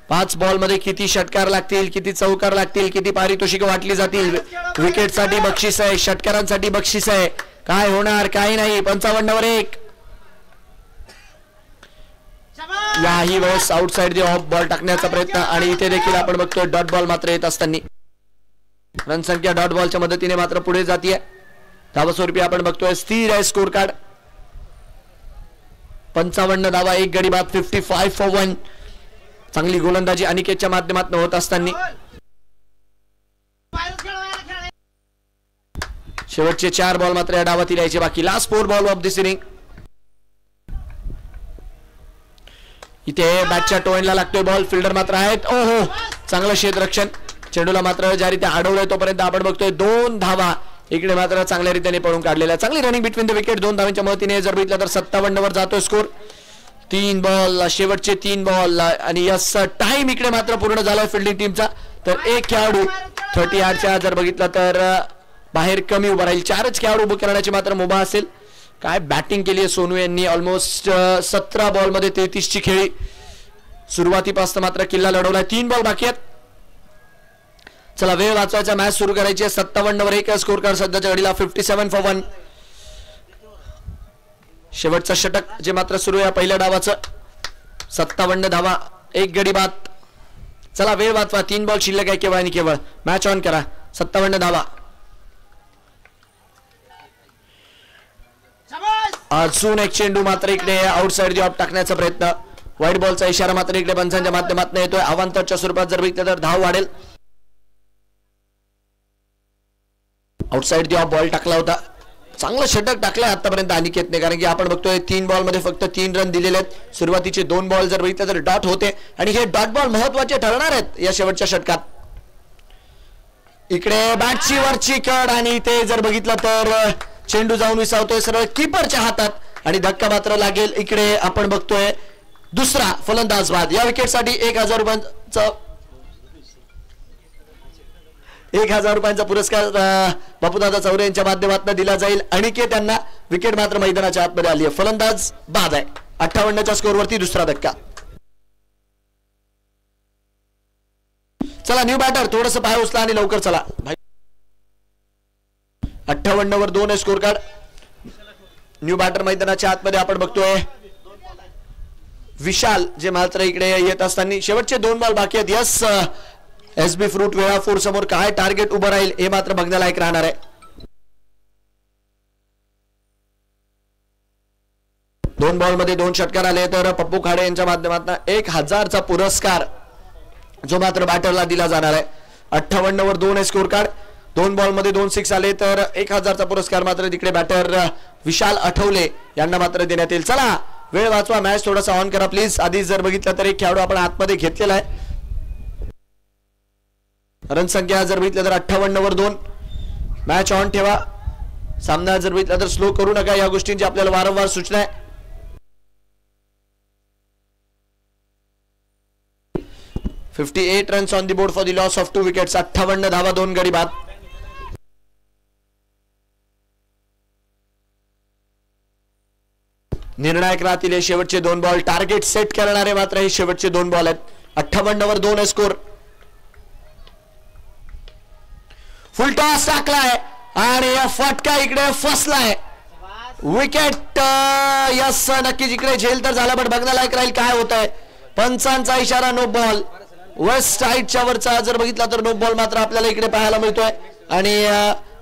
5 बॉल मध्ये किती षटकार लागतील, किती चौकार लागतील, किती पारितोषिक वाटली जातील. विकेटसाठी बक्षीस आहे, षटकारांसाठी बक्षीस आहे. काय होणार काही नाही. 55 वर 1. याही वेळेस आउटसाइड दी ऑफ बॉल टाकण्याचा प्रयत्न, आणि इथे देखील आपण बघतोय डॉट बॉल मात्र येत असताना. रन संख्या डॉट बॉलच्या मदतीने मात्र पुढे जातीये. धावस्वरूपी आपण बघतोय स्थिर आहे स्कोर कार्ड. 55 धावा, 1 गडी बाद, 55 for 1. चांगली गोलंदाजी अनिकेतच्या माध्यमातून होत असताना शेवटचे 4 बॉल मात्र या डावातील यायचे बाकी. Last 4 ball of this inning. इथे बॅटच्या टोएनला लागतोय बॉल, फिल्डर मात्र आहेत. ओहो, चांगलं क्षेत्ररक्षण. चेंडूला मात्र ज्या रीत्या अडवलंय तोपर्यंत आपण बघतोय 2 धावा इकडे मात्र चांगल्या रीतीने पळून काढलेल्या. चांगली रनिंग बिटवीन द विकेट. 2 धावांच्या मदतीने जर बघितलं तर 57 वर जातोय स्कोर. 3 बॉल, शेवटचे 3 बॉल, आणि यस टाइम इकडे मात्र पूर्ण झालाय फिल्डिंग टीमचा. तर एक खेळाडू 30 यार्डच्या जर बघितलं तर बाहेर कमी उभा राहील. 4च खेळाडू उभं करण्याची मात्र मुभा असेल. काय बॅटिंग केली आहे सोनू यांनी. ऑलमोस्ट 17 बॉल मध्ये 33 ची खेळी. सुरुवातीपासून मात्र किल्ला लढवलाय. 3 बॉल बाकी आहेत. चला वेळ वाचवायचा, मॅच सुरू करायची आहे. 57 वर 1 स्कोर कार्ड सध्याच्या घडीला. 57 for 1. शेवटचं षटक जे मात्र सुरू आहे पहिल्या डावाचं. 57 धावा, 1 गडी बाद. चला वेळ वाचवा, 3 बॉल शिल्लक आहे केवळ आणि केवळ. मॅच ऑन करा. 57 धावा. अजून एक चेंडू मात्र इकडे आउटसाइड दी ऑफ टाकण्याचा प्रयत्न. व्हाईट बॉलचा इशारा मात्र इकडे पंचांच्या माध्यमातून येतोय. अवांतरच्या स्वरूपात जर बघितलं तर धाव वाढेल. आउटसाइड दी ऑफ बॉल टाकला होता. चांगलं षटक टाकलंय आतापर्यंत अनिकेतने, कारण की आपण बघतोय 3 बॉल मध्ये फक्त 3 रन दिलेले आहेत. सुरुवातीचे 2 बॉल जर बघितलं तर डॉट होते, आणि हे डॉट बॉल महत्वाचे ठरणार आहेत या शेवटच्या षटकात. इकडे बॅटची वरची कड, आणि ते जर बघितलं तर चेंडू जाऊन विसावतोय सरळ कीपरच्या हातात, आणि धक्का मात्र लागेल. इकडे आपण बघतोय दुसरा फलंदाज बाद. या विकेटसाठी 1000 रुपयांचा 1000 रुपयांचा पुरस्कार बापूदादा चौरे यांच्या माध्यमातून दिला जाईल. अनिकेत यांना विकेट मात्र मैदानाच्या आतमध्ये आली आहे. फलंदाज बाद आहे. 58च्या स्कोरवरती दुसरा धक्का. चला न्यू बॅटर, थोडस पाय उचला आणि लवकर चला. 58 वर 2 स्कोर कार्ड. न्यू बॅटर मैदानाच्या आतमध्ये आपण बघतोय विशाल जे मात्र इकडे येत असताना. शेवटचे 2 बॉल बाकी आहेत. यस एसबी फ्रूट वेळापूर समोर काय टार्गेट उभं राहील हे मात्र बघण्यालायक राहणार आहे. 2 बॉल मध्ये 2 षटकार आले तर पप्पू खाडे यांच्या माध्यमातून 1000चा पुरस्कार जो मात्र बॅटरला दिला जाणार आहे. 58 वर 2 स्कोर कार्ड. 2 बॉल मध्ये 2 6 आले तर 1000चा पुरस्कार मात्र तिकडे बॅटर विशाल आठवले यांना मात्र देण्यात येईल. चला वेळ वाचवा, मॅच थोडासा ऑन करा प्लीज. आधी जर बघितलं तर एक खेळाडू आपण आतमध्ये घेतलेला आहे. रन संख्या जर बघितलं तर 58 वर 2. मॅच ऑन ठेवा. सामना जर बघितला तर स्लो करू नका. या गोष्टींची आपल्याला वारंवार सूचना आहे. $58 runs on the board for the loss of 2 wickets. 58 धावा, 2 गडी बाद. निर्णायक राहतील हे शेवटचे 2 बॉल. टार्गेट सेट करणारे मात्र हे शेवटचे 2 बॉल आहेत. 58 वर 2 स्कोर. फुल टॉस टाकलाय आणि फटका इकडे फसलाय. विकेट. यस नक्कीच इकडे झेल तर झाला, पण बघण्यालायक राहील काय होत आहे. पंचांचा इशारा नो बॉल. वेस्ट साईडच्या वरचा जर बघितला तर नो बॉल मात्र आपल्याला इकडे पाहायला मिळतोय. आणि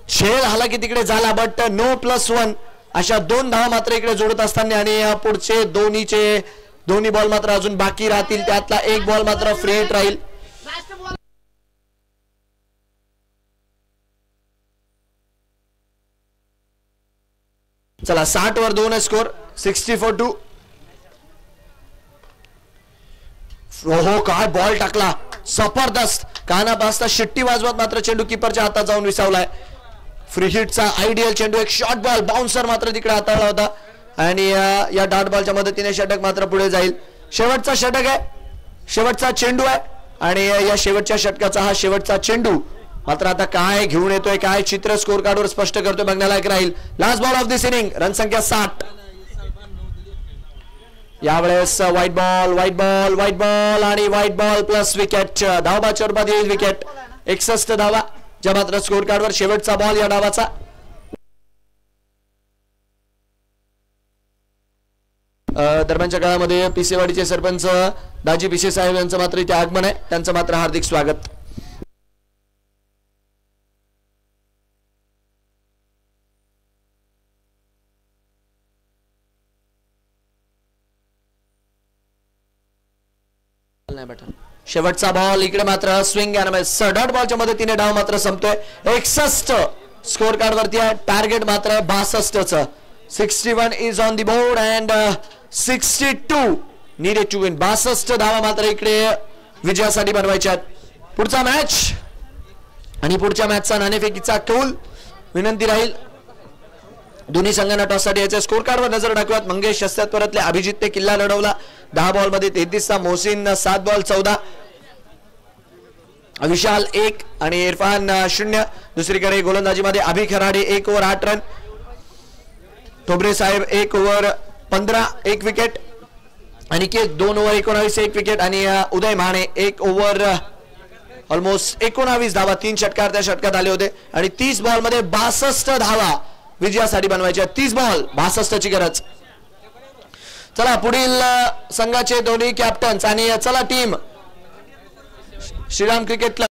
झेल हाला की तिकडे झाला, बट नो +1 अशा 2 धावा मात्र इकडे जोडत असताना. आणि पुढचे दोन्ही बॉल मात्र अजून बाकी राहतील, त्यातला एक बॉल मात्र फ्री हिट राहील. चला 60 वर 2 स्कोर. 64-2. हो काय बॉल टाकला, जबरदस्त. कानापासता शिट्टी वाजवत मात्र चेंडू किपरच्या हातात जाऊन विसावलाय. फ्री हिटचा आयडियल चेंडू, एक शॉर्ट बॉल बाउन्सर मात्र तिकडे हाताळला होता. आणि या डॉट बॉलच्या मदतीने षटक मात्र पुढे जाईल. शेवटचा षटक आहे, शेवटचा चेंडू आहे. आणि या शेवटच्या षटकाचा हा शेवटचा चेंडू मात्र आता काय घेऊन येतोय, काय चित्र स्कोर कार्डवर स्पष्ट करतोय बघण्यालायक राहील. Last ball of this inning, रनसंख्या 60. यावेळेस व्हाईट बॉल आणि व्हाईट बॉल प्लस विकेट. धावबाच्या रूपात येईल विकेट. 61 धावा ज्या मात्र स्कोर कार्डवर. शेवटचा बॉल या डावाचा. दरम्यानच्या काळामध्ये पिसेवाडीचे सरपंच दाजी पिसे साहेब यांचं मात्र इथे आगमन आहे, त्यांचं मात्र हार्दिक स्वागत. शेवटचा बॉल इकडे मात्र स्विंग डॉट बॉलच्या मदतीने डाव मात्र संपतोय. 61 स्कोर कार्ड वरती आहे. टार्गेट मात्र 62च. 61 is on the board and 62 needed to win. 62 धावा मात्र इकडे विजयासाठी बनवायच्या. पुढचा मॅच आणि पुढच्या मॅचचा नाणेफेकीचा कौल विनंती राहील. दोन्ही संघांना टॉससाठी यायचं. स्कोर कार्डवर नजर टाकूयात. मंगेश शस्त्रात परतले. अभिजितने किल्ला लढवला 10 बॉल मध्ये 33. मोहसिन 7 बॉल 14. विशाल 1 आणि इरफान 0. दुसरीकडे गोलंदाजीमध्ये अभि खराडे 1 ओव्हर 8 रन. टोबरे साहेब 1 over 15 1 wicket. Aniket 2 over 19 1 wicket. आणि उदय माने 1 ओव्हर ऑलमोस्ट 19 धावा. 3 षटकार त्या षटकात आले होते. आणि 30 बॉल मध्ये 62 धावा विजयासाठी बनवायच्या. 30 बॉल 62 ची गरज. चला पुढील संघाचे दोन्ही कॅप्टन्स आणि चला टीम श्रीराम क्रिकेट क्लब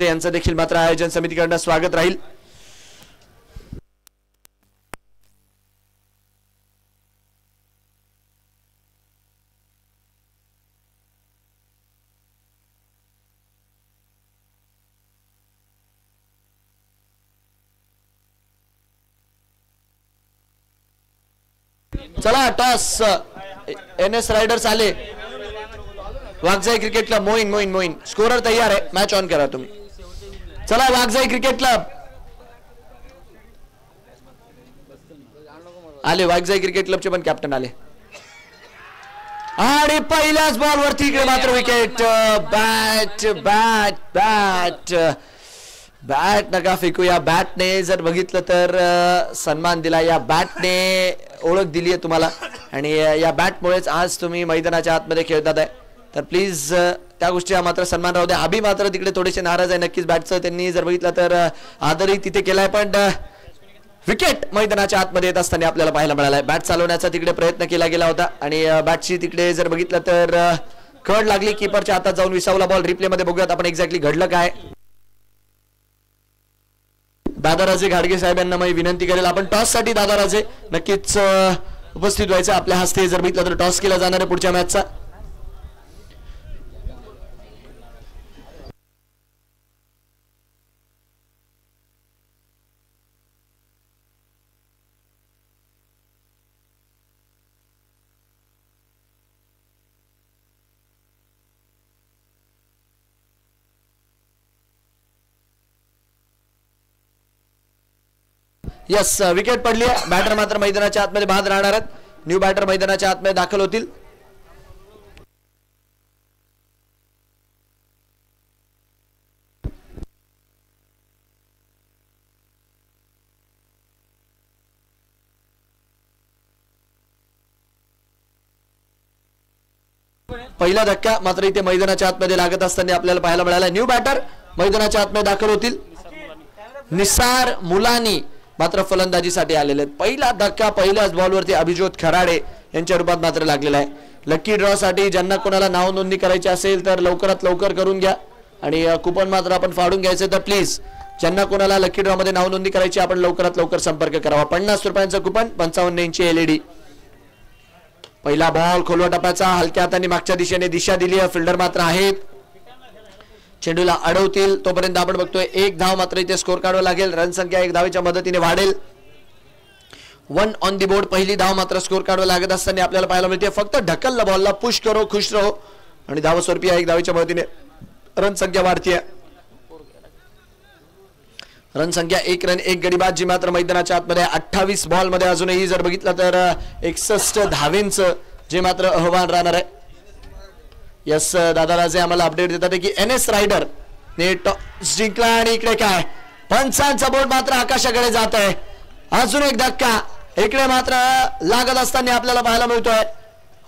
यांचं देखील मात्र आयोजन समितीकडून स्वागत राहील. चला टॉस NS रायडर्स आले. Waghjai cricket club Moin Moin Moin scorer तयार आहे. मॅच ऑन करा तुम्ही. चला वाघजाई क्रिकेट क्लब आले. वाघजाई क्रिकेट क्लबचे पण कॅप्टन आले आणि पहिल्याच बॉल वरती इकडे मात्र wicket. Bat bat bat bat नका फेकू. या बॅटने जर बघितलं तर सन्मान दिला. या बॅटने ओळख दिली आहे तुम्हाला आणि या बॅटमुळेच आज तुम्ही मैदानाच्या आतमध्ये खेळतात आहे. तर प्लीज त्या गोष्टीला मात्र सन्मान राहू द्या. अभि मात्र तिकडे थोडेसे नाराज आहे. नक्कीच बॅटचं त्यांनी जर बघितलं तर आदरही तिथे केलाय पण विकेट मैदानाच्या आतमध्ये येत असताना आपल्याला पाहायला मिळालाय. बॅट चालवण्याचा तिकडे प्रयत्न केला गेला होता आणि बॅटची तिकडे जर बघितलं तर कड लागली. कीपरच्या हातात जाऊन विसावला बॉल. रिप्ले मध्ये बघूयात आपण एक्झॅक्टली घडलं काय. दादाराजे घाडगे साहेब यांना मी विनंती करेल आपण टॉस साठी दादाराजे नक्कीच उपस्थित व्हायचं. आपल्या हस्ते जर बघितलं तर टॉस केला जाणार आहे पुढच्या मॅचचा. यस विकेट पडली आहे. बॅटर मात्र मैदानाच्या आतमध्ये बाद राहणार आहेत. न्यू बॅटर मैदानाच्या आतमध्ये दाखल होतील. पहिला धक्का मात्र इथे मैदानाच्या आतमध्ये लागत असताना आपल्याला पाहायला मिळाला. न्यू बॅटर मैदानाच्या आतमध्ये दाखल होतील. निसार मुलानी मात्र फलंदाजीसाठी आलेले आहेत. पहिला धक्का पहिल्याच बॉलवरती अभिज्योत खराडे यांच्या रूपात मात्र लागलेला आहे. लकी ड्रॉ साठी ज्यांना कोणाला नाव नोंदणी करायची असेल तर लवकरात लवकर करून घ्या आणि कुपन मात्र आपण फाडून घ्यायचं. तर प्लीज ज्यांना कोणाला लकी ड्रॉ मध्ये नाव नोंदणी करायची आपण लवकरात लवकर संपर्क करावा. 50 रुपयांचं कुपन 55 इंची LED. पहिला बॉल खोलवा टप्प्याचा. हलक्या हाताने मागच्या दिशेने दिशा दिली आहे. फिल्डर मात्र आहेत. चेंडूला अडवतील तोपर्यंत आपण बघतोय एक धाव मात्र इथे स्कोर काढावा लागेल. रन संख्या एक धावेच्या मदतीने वाढेल. 1 ऑन दी बोर्ड. पहिली धाव मात्र स्कोर काढावा लागत असताना आपल्याला पाहायला मिळते. फक्त ढकलला बॉलला पुश करो खुश रहो आणि धाव स्वरूपी एक धावेच्या मदतीने रन संख्या वाढतीये. रन संख्या 1 रन 1 गडी बाद जी मात्र मैदानाच्या आतमध्ये 28 बॉल मध्ये अजूनही जर बघितलं तर 61 धावेंचं जे मात्र आव्हान राहणार आहे. यस दादाराजे आम्हाला अपडेट देतात की NS रायडर ने टॉस जिंकला आणि इकडे काय पंचांचा बोर्ड मात्र आकाशाकडे जात आहे. अजून एक धक्का इकडे मात्र लागत असताना आपल्याला पाहायला मिळतोय.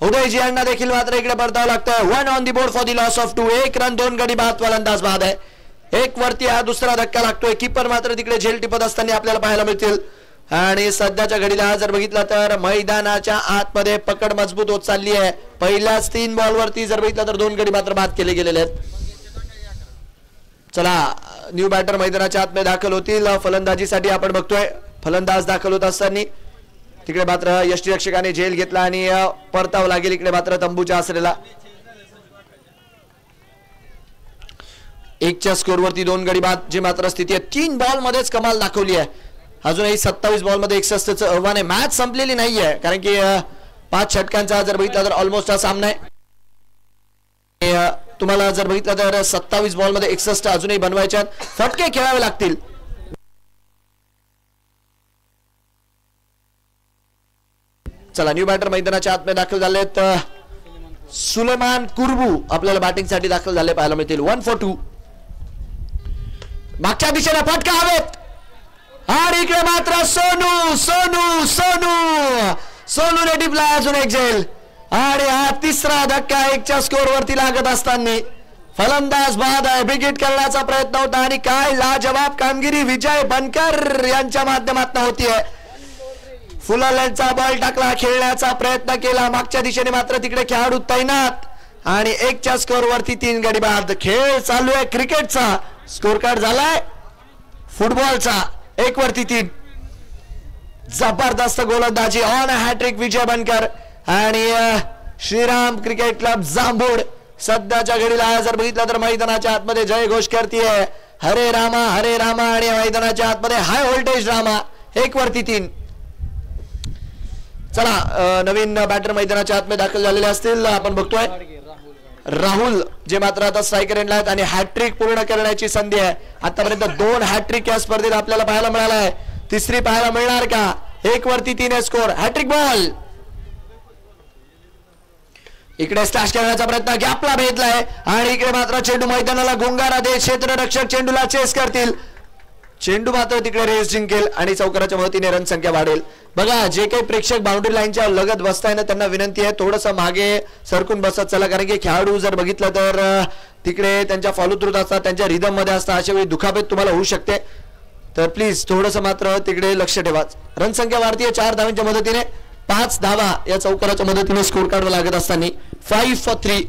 उदयजी यांना देखील मात्र इकडे परतावं लागतंय. 1 on the board for the loss of 2. 1 run 2 गडी बाद. फलंदाज बाद आहे. एक वरती हा दुसरा धक्का लागतोय. कीपर मात्र तिकडे झेल टिपत असताना आपल्याला पाहायला मिळतील आणि सध्याच्या घडीला जर बघितलं तर मैदानाच्या आतमध्ये पकड मजबूत होत चालली आहे. पहिल्याच 3 बॉल वरती जर बघितलं तर 2 गडी मात्र बाद केले गेलेले आहेत. चला न्यू बॅटर मैदानाच्या आतमध्ये दाखल होतील. फलंदाजीसाठी आपण बघतोय फलंदाज दाखल होत असताना तिकडे मात्र यष्टीरक्षकाने झेल घेतला आणि परताव लागेल इकडे मात्र तंबूच्या आसरेला. 1च्या स्कोरवरती 2 गडी बाद जी मात्र स्थिती आहे. 3 बॉल मध्येच कमाल दाखवली आहे. अजूनही 27 बॉल मध्ये 61चं आव्हान आहे. मॅच संपलेली नाहीये कारण की 5 षटकांचा जर बघितला तर ऑलमोस्ट हा सामना आहे. तुम्हाला जर बघितलं तर 27 बॉल मध्ये 61 अजूनही बनवायच्यात. फटके खेळावे लागतील. चला न्यू बॅटर मैदानाच्या आतमध्ये दाखल झालेत. सुलेमान कुरबू आपल्याला बॅटिंग साठी दाखल झाले पाहायला मिळतील. 1 for 2. मागच्या दिशेला फटका हवेत आणि इकडे मात्र सोनू सोनू सोनू सोनूने टिपला अजून एक झेल आणि हा तिसरा धक्का 1च्या स्कोर वरती लागत असताना फलंदाज बाद आहे. विकेट करण्याचा प्रयत्न होता आणि काय लाजवाब कामगिरी विजय बनकर यांच्या माध्यमातून होतीये. फुलालचा बॉल टाकला. खेळण्याचा प्रयत्न केला. मागच्या दिशेने मात्र तिकडे खेळाडू तैनात आणि 1च्या स्कोर वरती 3 गडी बाद. खेळ चालू आहे क्रिकेटचा. स्कोर कार्ड झालाय फुटबॉलचा 1 वरती 3. जबरदस्त गोलंदाजी ऑन हॅट्रिक विजय बनकर आणि श्रीराम क्रिकेट क्लब जांभूड सध्याच्या घडीला जर बघितलं तर मैदानाच्या आतमध्ये जय घोष करतीये हरे रामा आणि मैदानाच्या आतमध्ये हाय व्होल्टेज ड्रामा 1 वरती 3. चला नवीन बॅटर मैदानाच्या आतमध्ये दाखल झालेले असतील. आपण बघतोय राहुल जे मात्र आता स्ट्रायकर एंडला आहेत आणि हॅट्रिक पूर्ण करण्याची संधी आहे. आतापर्यंत 2 हॅट्रिक या स्पर्धेत आपल्याला पाहायला मिळाला आहे. तिसरी पाहायला मिळणार का? 1 वरती 3 स्कोर. हॅट्रिक बॉल इकडे स्लॅश करण्याचा प्रयत्न गॅपला भेटलाय आणि इकडे मात्र चेंडू मैदानाला गोंगारा दे क्षेत्ररक्षक चेंडूला चेस करतील. चेंडू मात्र तिकडे रेस जिंकेल आणि चौकाराच्या मदतीने रन संख्या वाढेल. बघा जे काही प्रेक्षक बाउंड्री लाईनच्या लगत बसताय ना त्यांना विनंती आहे थोडंसं मागे सरकून बसत चला कारण की खेळाडू जर बघितलं तर तिकडे त्यांच्या फॉलो थ्रूत असतात त्यांच्या रिदम मध्ये असतात अशा वेळी दुखापत तुम्हाला होऊ शकते. तर प्लीज थोडंसं मात्र तिकडे लक्ष ठेवा. रन संख्या वाढतीये 4 धावांच्या मदतीने 5 धावा या चौकाराच्या मदतीने स्कोर कार्ड लागत असताना 5 for 3.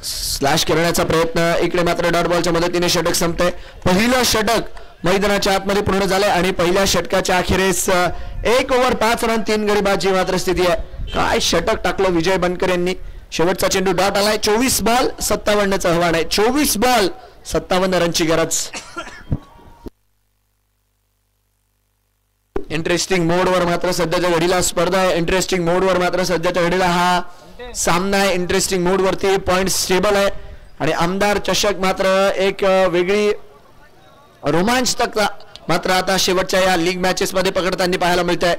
स्लॅश करण्याचा प्रयत्न इकडे मात्र डॉट बॉलच्या मदतीने षटक संपतंय. पहिलं षटक मैदानाच्या आतमध्ये पूर्ण झालंय आणि पहिल्या षटकाच्या अखेरीस 1 ओव्हर 5 रन 3 गडी बाद जी मात्र स्थिती आहे. काय षटक टाकलं विजय बनकर यांनी. शेवटचा चेंडू डॉट आलाय. 24 बॉल 57चं आव्हान आहे. 24 बॉल 57 रनची गरज. इंटरेस्टिंग मोडवर मात्र सध्याच्या घडीला स्पर्धा आहे. इंटरेस्टिंग मोडवर मात्र सध्याच्या घडीला हा सामना आहे. इंटरेस्टिंग मोड वरती पॉइंट स्टेबल आहे आणि आमदार चषक मात्र एक वेगळी रोमांचक मात्र आता शेवटच्या या लीग मॅचेस मध्ये पकडताना पाहायला मिळत आहे.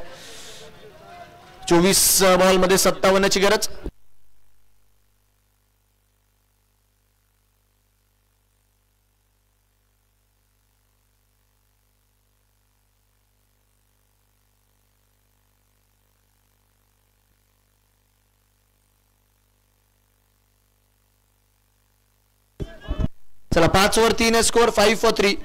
24 बॉल मध्ये 57ची गरज. चला 5 वर 3 स्कोर 5 for 3.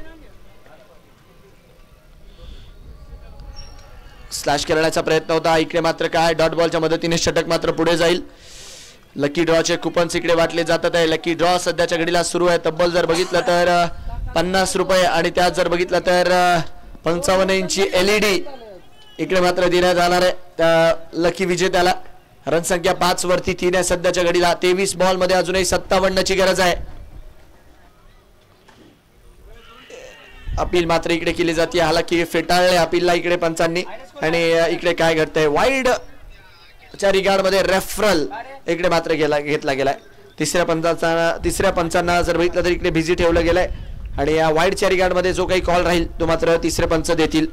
स्लॅश करण्याचा प्रयत्न होता इकडे मात्र काय डॉट बॉलच्या मदतीने षटक मात्र पुढे जाईल. लकी ड्रॉचे कुपन्स इकडे वाटले जातात आहे. लकी ड्रॉ सध्याच्या घडीला सुरू आहे. तब्बल जर बघितलं तर 50 रुपये आणि त्यात जर बघितलं तर 55 इंची LED इकडे मात्र देण्यात जाणार आहे लकी विजेत्याला. रन संख्या 5 वरती 3 आहे सध्याच्या घडीला. 23 बॉल मध्ये अजूनही 57ची गरज आहे. अपील मात्र इकडे केली जाते. हालाकी फेटाळले अपीलला इकडे पंचांनी आणि इकडे काय घडतंय वाईड च्या रिगार्ड मध्ये रेफरल इकडे मात्र घेतला गेलाय. तिसऱ्या पंचांना जर बघितलं तर इकडे बिझी ठेवलं गेलंय आणि या वाईडच्या रिगार्ड मध्ये जो काही कॉल राहील तो मात्र तिसरे पंच देतील.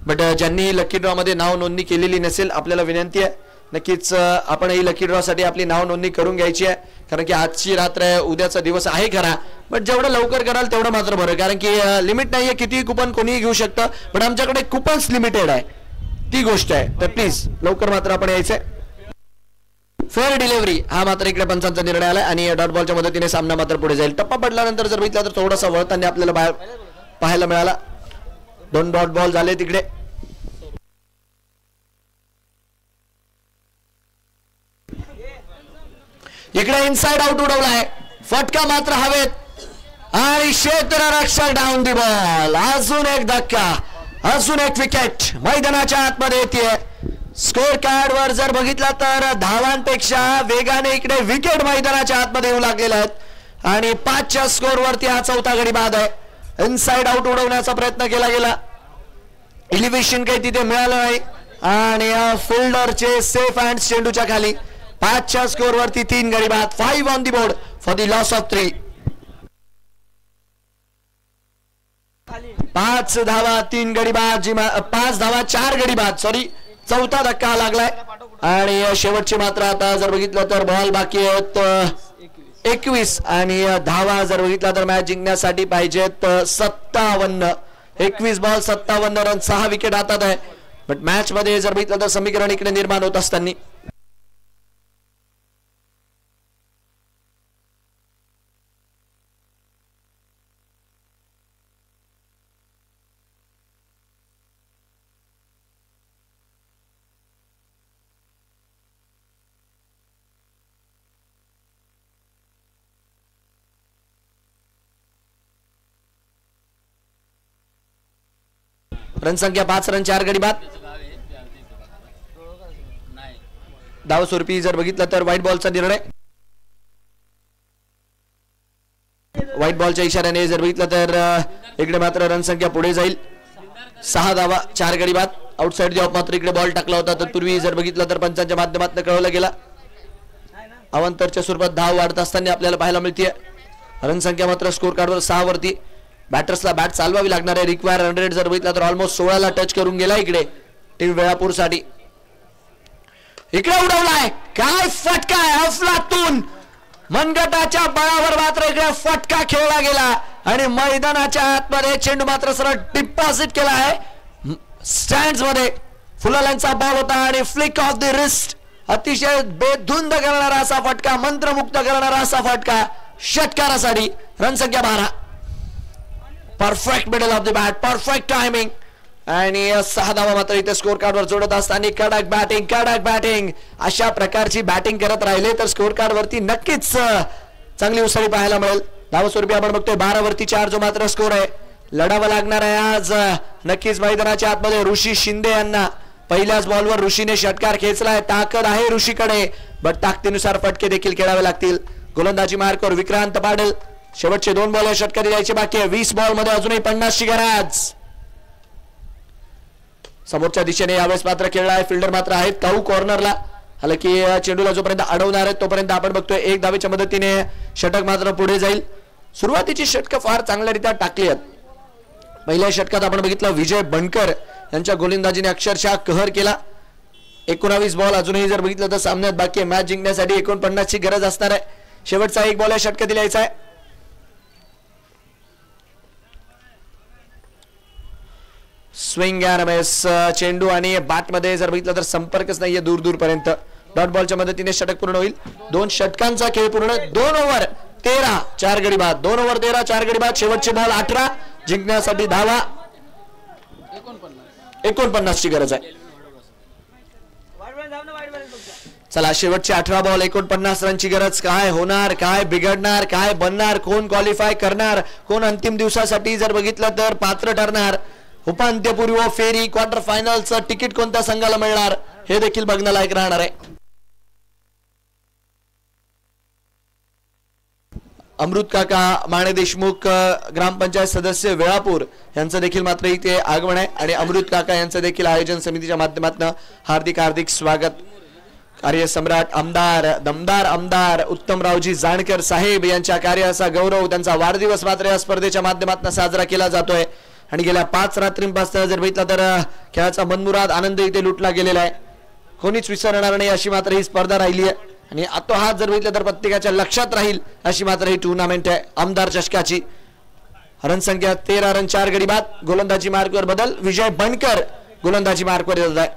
बट ज्यांनी लकी ड्रॉ मध्ये नाव नोंदणी केलेली नसेल आपल्याला विनंती आहे नक्कीच आपण ही लकी ड्रॉ साठी आपली नाव नोंदणी करून घ्यायची आहे कारण की आजची रात्र आहे उद्याचा दिवस आहे खरा बट जेवढं लवकर कराल तेवढं मात्र बरं कारण की लिमिट नाहीये किती कुपन कोणीही घेऊ शकतं पण आमच्याकडे कुपन्स लिमिटेड आहे ती गोष्ट आहे. तर प्लीज लवकर मात्र आपण यायचंय. फेअर डिलिव्हरी हा मात्र इकडे पंचांचा निर्णय आलाय आणि डॉट बॉलच्या मदतीने सामना मात्र पुढे जाईल. टप्पा पडल्यानंतर जर बघितला तर थोडासा वळताना आपल्याला बाहेर पाहायला मिळाला. 2 डॉट बॉल झाले तिकडे. इकडे इनसाइड आउट उडवलाय. फटका मात्र हवेत आणि क्षेत्ररक्षक डाऊन दी बॉल. अजून एक धक्का अजून एक विकेट मैदानाच्या आतमध्ये येते. स्कोर कार्ड वर जर बघितला तर धावांपेक्षा वेगाने इकडे विकेट मैदानाच्या आतमध्ये येऊ लागलेले आहेत आणि 5च्या स्कोर वरती हा चौथा गडी बाद आहे. इनसाइड आउट उडवण्याचा प्रयत्न केला गेला. इलिव्हेशन काही तिथे मिळालं नाही आणि फिल्डरचे सेफ हँड चेंडूच्या खाली 5च्या स्कोर वरती 3 गडी बाद. 5 on the board for the loss of 3. 5 धावा 3 गडी बाद 5 धावा 4 गडी बाद सॉरी चौथा धक्का लागलाय आणि शेवटची मात्र आता जर बघितलं तर बॉल बाकी आहेत 21 आणि धावा जर बघितला तर मॅच जिंकण्यासाठी पाहिजेत 57. 21 बॉल 57 रन 6 विकेट हातात आहे. बट मॅच मध्ये जर बघितलं तर समीकरण इकडे निर्माण होत असताना रणसंख्या 5 रन 4 गडी बाद. धावस्वरूपी जर बघितलं तर व्हाईट बॉलचा निर्णय. व्हाईट बॉलच्या इशाऱ्याने जर बघितलं तर इकडे मात्र रणसंख्या पुढे जाईल. 6 धावा 4 गडी बाद. आउटसाइड जॉब मात्र इकडे बॉल टाकला होता. तत्पूर्वी जर बघितलं तर पंचांच्या माध्यमातून कळवलं गेला. अवंतरच्या स्वरूपात धाव वाढत असताना आपल्याला पाहायला मिळते. रणसंख्या मात्र स्कोर कार्डवर 6 वरती. बॅटर्सला बॅट चालवावी लागणार आहे. रिक्वायर 100 जर बघितला तर ऑलमोस्ट 16 ला टच करून गेला इकडे टीम वेळापूर साठी. इकडे उडवलाय. काय फटका आहे अफलातून. मनगटाच्या बळावर मात्र इकडे फटका खेळला गेला आणि मैदानाच्या आतमध्ये चेंडू मात्र सरळ डिपॉझिट केला आहे स्टँड्स मध्ये. फुलालांचा बॉल होता आणि फ्लिक ऑफ द रिस्ट. अतिशय बेधुंद करणारा असा फटका, मंत्रमुक्त करणारा असा फटका षटकारासाठी. रणसंख्या 12. Perfect middle of the bat, perfect timing आणि 6 धावा मात्र इथे स्कोर कार्डवर जोडत असताना कडक बॅटिंग अशा प्रकारची बॅटिंग करत राहिले तर स्कोर कार्ड वरती नक्कीच चांगली उसळी पाहायला मिळेल. धावस्वरूपी आपण बघतोय 12 वरती 4 जो मात्र स्कोर आहे. लढावं लागणार आहे आज नक्कीच मैदानाच्या आतमध्ये ऋषी शिंदे यांना. पहिल्याच बॉलवर ऋषीने षटकार खेचलाय. ताकद आहे ऋषीकडे, बट ताकदीनुसार फटके देखील खेळावे लागतील. गोलंदाजी मार्कवर विक्रांत पाटील. शेवटचे 2 बॉल षटकारी द्यायचे बाकी आहे. 20 बॉल मध्ये अजूनही 50 ची गरज. समोरच्या दिशेने यावेळेस मात्र खेळला आहे. फिल्डर मात्र आहेत काऊ कॉर्नरला. हालाकी चेंडूला जोपर्यंत अडवणार आहे तोपर्यंत आपण बघतोय 1 धावेच्या मदतीने षटक मात्र पुढे जाईल. सुरुवातीची षटकं फार चांगल्यारीत्या टाकली आहेत. पहिल्या षटकात आपण बघितलं विजय बनकर यांच्या गोलंदाजीने अक्षरशः कहर केला. 19 बॉल अजूनही जर बघितलं तर सामन्यात बाकी आहे. मॅच जिंकण्यासाठी 49 ची गरज असणार आहे. शेवटचा 1 बॉल या षटकात द्यायचा आहे. स्विंग चेंडू आणि बॅट मध्ये जर बघितलं तर संपर्कच नाहीये दूर पर्यंत. डॉट बॉलच्या मदतीने षटक पूर्ण होईल. 2 षटकांचा खेळ पूर्ण. 2 ओव्हर 13 4 गडी बाद. 2 ओव्हर 13 4 गडी बाद. शेवटचे बॉल 18. जिंकण्यासाठी धावा 49 ची गरज आहे. चला शेवटचे 18 बॉल 49 रनची गरज. काय होणार, काय बिघडणार, काय बनणार, कोण क्वालिफाय करणार, कोण अंतिम दिवसासाठी जर बघितलं तर पात्र ठरणार, उपांत्यपूर्व फेरी क्वार्टर फायनलचं तिकीट कोणत्या संघाला मिळणार हे देखील बघण्यालायक राहणार आहे. अमृत काका माने देशमुख ग्रामपंचायत सदस्य वेळापूर यांचं देखील मात्र इथे आगमन आहे आणि अमृत काका यांचं देखील आयोजन समितीच्या माध्यमातून हार्दिक स्वागत. कार्यसम्राट आमदार दमदार आमदार उत्तमरावजी जानकर साहेब यांच्या कार्याचा गौरव, त्यांचा वाढदिवस मात्र या स्पर्धेच्या माध्यमातून साजरा केला जातोय आणि गेल्या 5 रात्रींपासून जर बघितलं तर खेळाचा मनमुराद आनंद इथे लुटला गेलेला आहे. कोणीच विसरणार नाही अशी मात्र ही स्पर्धा राहिली आहे आणि आता हा जर बघितलं तर प्रत्येकाच्या लक्षात राहील अशी मात्र ही टुर्नामेंट आहे आमदार चषकाची. रणसंख्या 13 रन 4 गडी बाद. गोलंदाजी मार्कवर बदल. विजय बनकर गोलंदाजी मार्कवर येत आहे.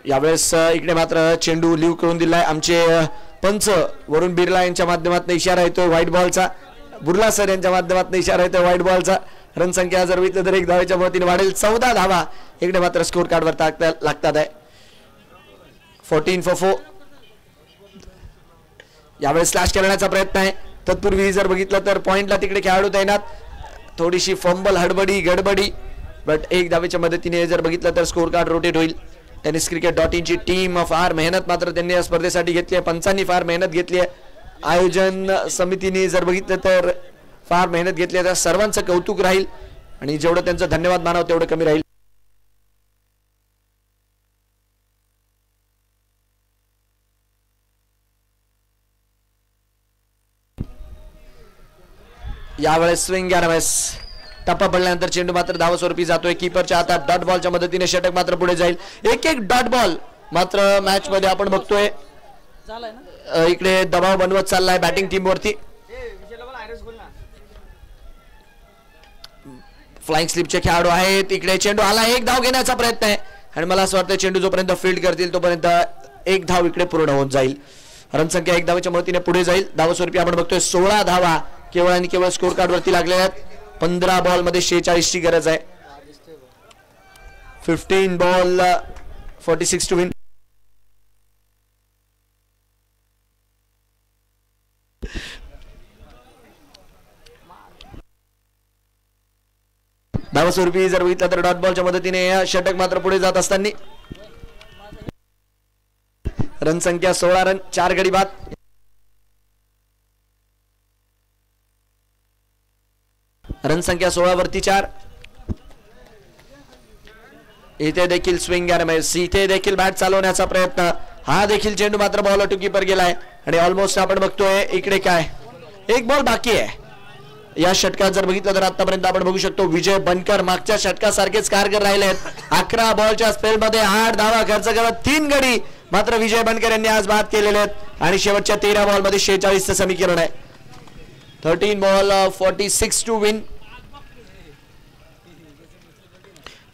यावेळेस इकडे मात्र चेंडू लिव्ह करून दिलाय. आमचे पंच वरुण बिर्ला यांच्या माध्यमातून इशारा येतोय व्हाईट बॉलचा. बुर्ला सर यांच्या माध्यमातून इशारा येतोय व्हाईट बॉलचा. रणसंख्या जर बघितलं तर 1 धावेच्या मदतीने वाढेल. 14 धावा इकडे मात्र स्कोर कार्डवर लागतात आहे. 14 for 4. यावेळेस स्लॅश करण्याचा प्रयत्न आहे. तत्पूर्वी जर बघितलं तर पॉइंटला तिकडे खेळाडू तैनात. थोडीशी फंबल गडबडी बट 1 धावेच्या मदतीने जर बघितलं तर स्कोर कार्ड रोटेट होईल. tenniscricket.in ची टीम फार मेहनत मात्र त्यांनी या स्पर्धेसाठी घेतली आहे. पंचांनी फार मेहनत घेतली आहे. आयोजन समितीने जर बघितलं तर फार मेहनत घेतली आहे. सर्वांचं कौतुक राहील आणि जेवढं त्यांचं धन्यवाद मानावं तेवढं कमी राहील. यावेळेस स्विंग टप्पा पडल्यानंतर चेंडू मात्र धावस्वरूपी जातोय. कीपरच्या हातात. डॉट बॉलच्या मदतीने षटक मात्र पुढे जाईल. एक डॉट बॉल मात्र मॅच मध्ये आपण बघतोय इकडे दबाव बनवत चाललाय बॅटिंग टीम वरती. फ्लाइंग स्लिपचे खेळाडू आहेत. इकडे चेंडू आला. 1 धाव घेण्याचा प्रयत्न आहे आणि मला असं वाटतं चेंडू जोपर्यंत फील्ड करतील तोपर्यंत 1 धाव इकडे पूर्ण होऊन जाईल. रणसंख्या 1 धावेच्या मदतीने पुढे जाईल. धावस्वरूपी आपण बघतोय 16 धावा केवळ आणि केवळ स्कोर कार्ड वरती लागलेल्या आहेत. 15 बॉल मध्ये 46 ची गरज आहे. 15 बॉल 46 टू विन. धावस्वरूपी जर बघितलं तर डॉट बॉलच्या मदतीने षटक मात्र पुढे जात असताना रन संख्या 16 रन 4 गडी बाद. रन संख्या 16 वरती 4. इथे देखील स्विंग इथे देखील बॅट चालवण्याचा प्रयत्न. हा देखील चेंडू मात्र बॉल टू कीपर गेलाय आणि ऑलमोस्ट आपण बघतोय इकडे काय एक बॉल बाकी आहे. या षटकात जर बघितलं तर आतापर्यंत आपण बघू शकतो विजय बनकर मागच्या षटकासारखेच कारगर राहिले आहेत. 11 बॉलच्या स्पेलमध्ये 8 धावा खर्च करत 3 गडी मात्र विजय बनकर यांनी आज बाद केलेले आहेत आणि शेवटच्या 13 बॉलमध्ये 46 चं समीकरण आहे. 13 बॉल 46 टू विन.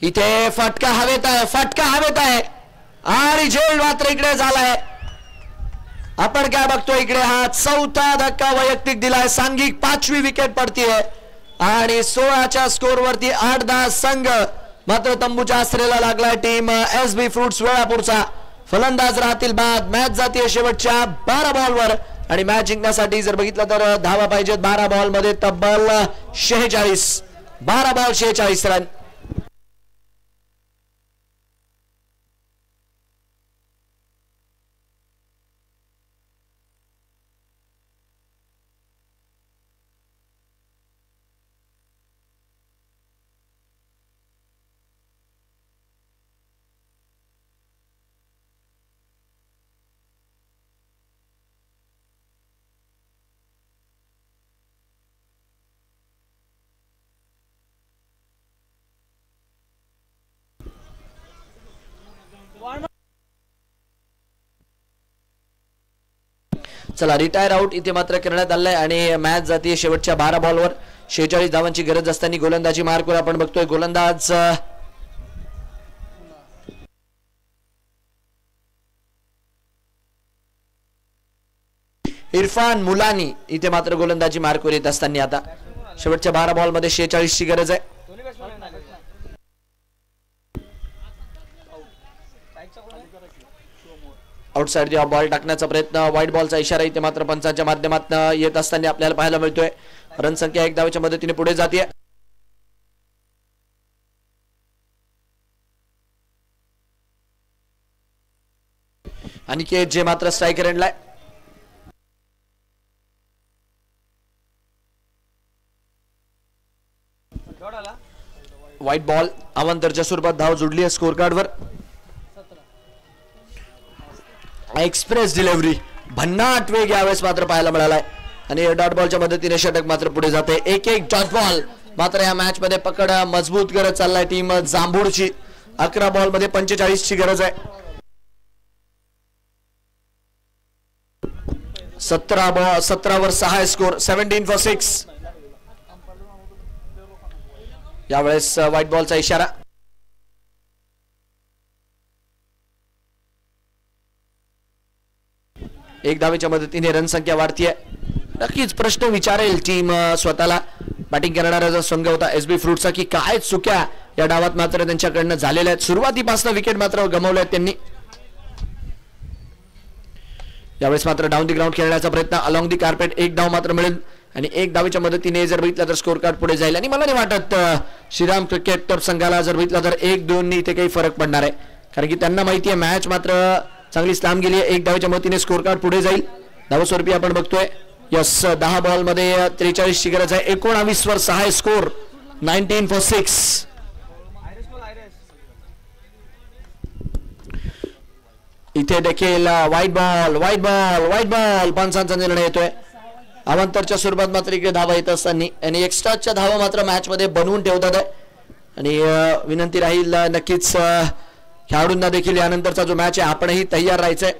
इथे फटका हवेत आहे आणि झेल मात्र इकडे झालाय. आपण काय बघतोय इकडे हा चौथा धक्का वैयक्तिक दिलाय. सांघिक 5वी विकेट पडतीये आणि 16च्या स्कोर वरती 8-10 संघ मात्र तंबूच्या आश्रयाला लागलाय. टीम एसबी फ्रुट्स वेळापूरचा फलंदाज राहतील बाद. मॅच जाते शेवटच्या 12 बॉलवर आणि मॅच जिंकण्यासाठी जर बघितलं तर धावा पाहिजेत 12 बॉल मध्ये तब्बल 46. 12 बॉल 46 रन. चला रिटायर आउट इथे मात्र करण्यात आलाय आणि मॅच जाते शेवटच्या 12 बॉलवर. 46 धावांची गरज असताना गोलंदाजी मार्कवर आपण बघतोय गोलंदाज इरफान मुलानी इथे मात्र गोलंदाजी मार्कवर येत असताना आता शेवटच्या 12 बॉलमध्ये 46 ची गरज आहे. आउटसाइड बॉल टाकण्याचा प्रयत्न. व्हाईट बॉलचा इशारा इथे मात्र पंचांच्या माध्यमातून येत असताना आपल्याला पाहायला मिळतोय. रन संख्या 1 धावेच्या मदतीने पुढे जाते. अनिकेत जे मात्र स्ट्रायकर एंडलाय. व्हाईट बॉल अवांतरच्या स्वरूपात धाव जोडली आहे स्कोर कार्डवर. एक्सप्रेस डिलिव्हरी भन्नाट वेग यावेळेस मात्र पाहायला मिळालाय आणि डॉट बॉलच्या मदतीने षटक मात्र पुढे जाते. एक डॉट बॉल मात्र या मॅच मध्ये पकड मजबूत करत चाललाय टीम जांभूळची. 11 बॉल मध्ये 45 ची गरज आहे. 17 वर 6 स्कोर 17 फॉर 6. यावेळेस व्हाईट बॉलचा इशारा. एक धावेच्या मदतीने रन संख्या वाढतीये. नक्कीच प्रश्न विचारेल टीम स्वतःला. बॅटिंग करणारा जो संघ होता एसबी फ्रुट्सचा की काय चुक्या या डावात मात्र त्यांच्याकडनं झालेल्या आहेत. सुरुवातीपासून विकेट मात्र गमावल्या त्यांनी. यावेळेस मात्र डाऊन दी ग्राउंड खेळण्याचा प्रयत्न. अलॉंग दी कार्पेट एक धाव मात्र मिळेल आणि एक धावेच्या मदतीने जर बघितलं तर स्कोर कार्ड पुढे जाईल आणि मला नाही वाटत श्रीराम क्रिकेट संघाला जर बघितलं तर 1-2 इथे काही फरक पडणार आहे कारण की त्यांना माहिती आहे मॅच मात्र चांगली स्लाम गेली आहे. एक धावेच्या मदतीने स्कोर कार्ड पुढे जाईल. धावस्वरूपी आपण बघतोय यस 10 बॉल मध्ये 43 ची गरज आहे. 19 वर 6 स्कोर 19 फॉर 6. इथे देखील व्हाईट बॉल पंचांचा निर्णय येतोय. अवांतरच्या स्वरूपात मात्र इकडे धावा येत असताना आणि एक्स्ट्राच्या धावा मात्र मॅच मध्ये बनवून ठेवतात आहे आणि विनंती राहील नक्कीच खेळाडूंना देखील यानंतरचा जो मॅच आहे आपणही तयार राहायचंय.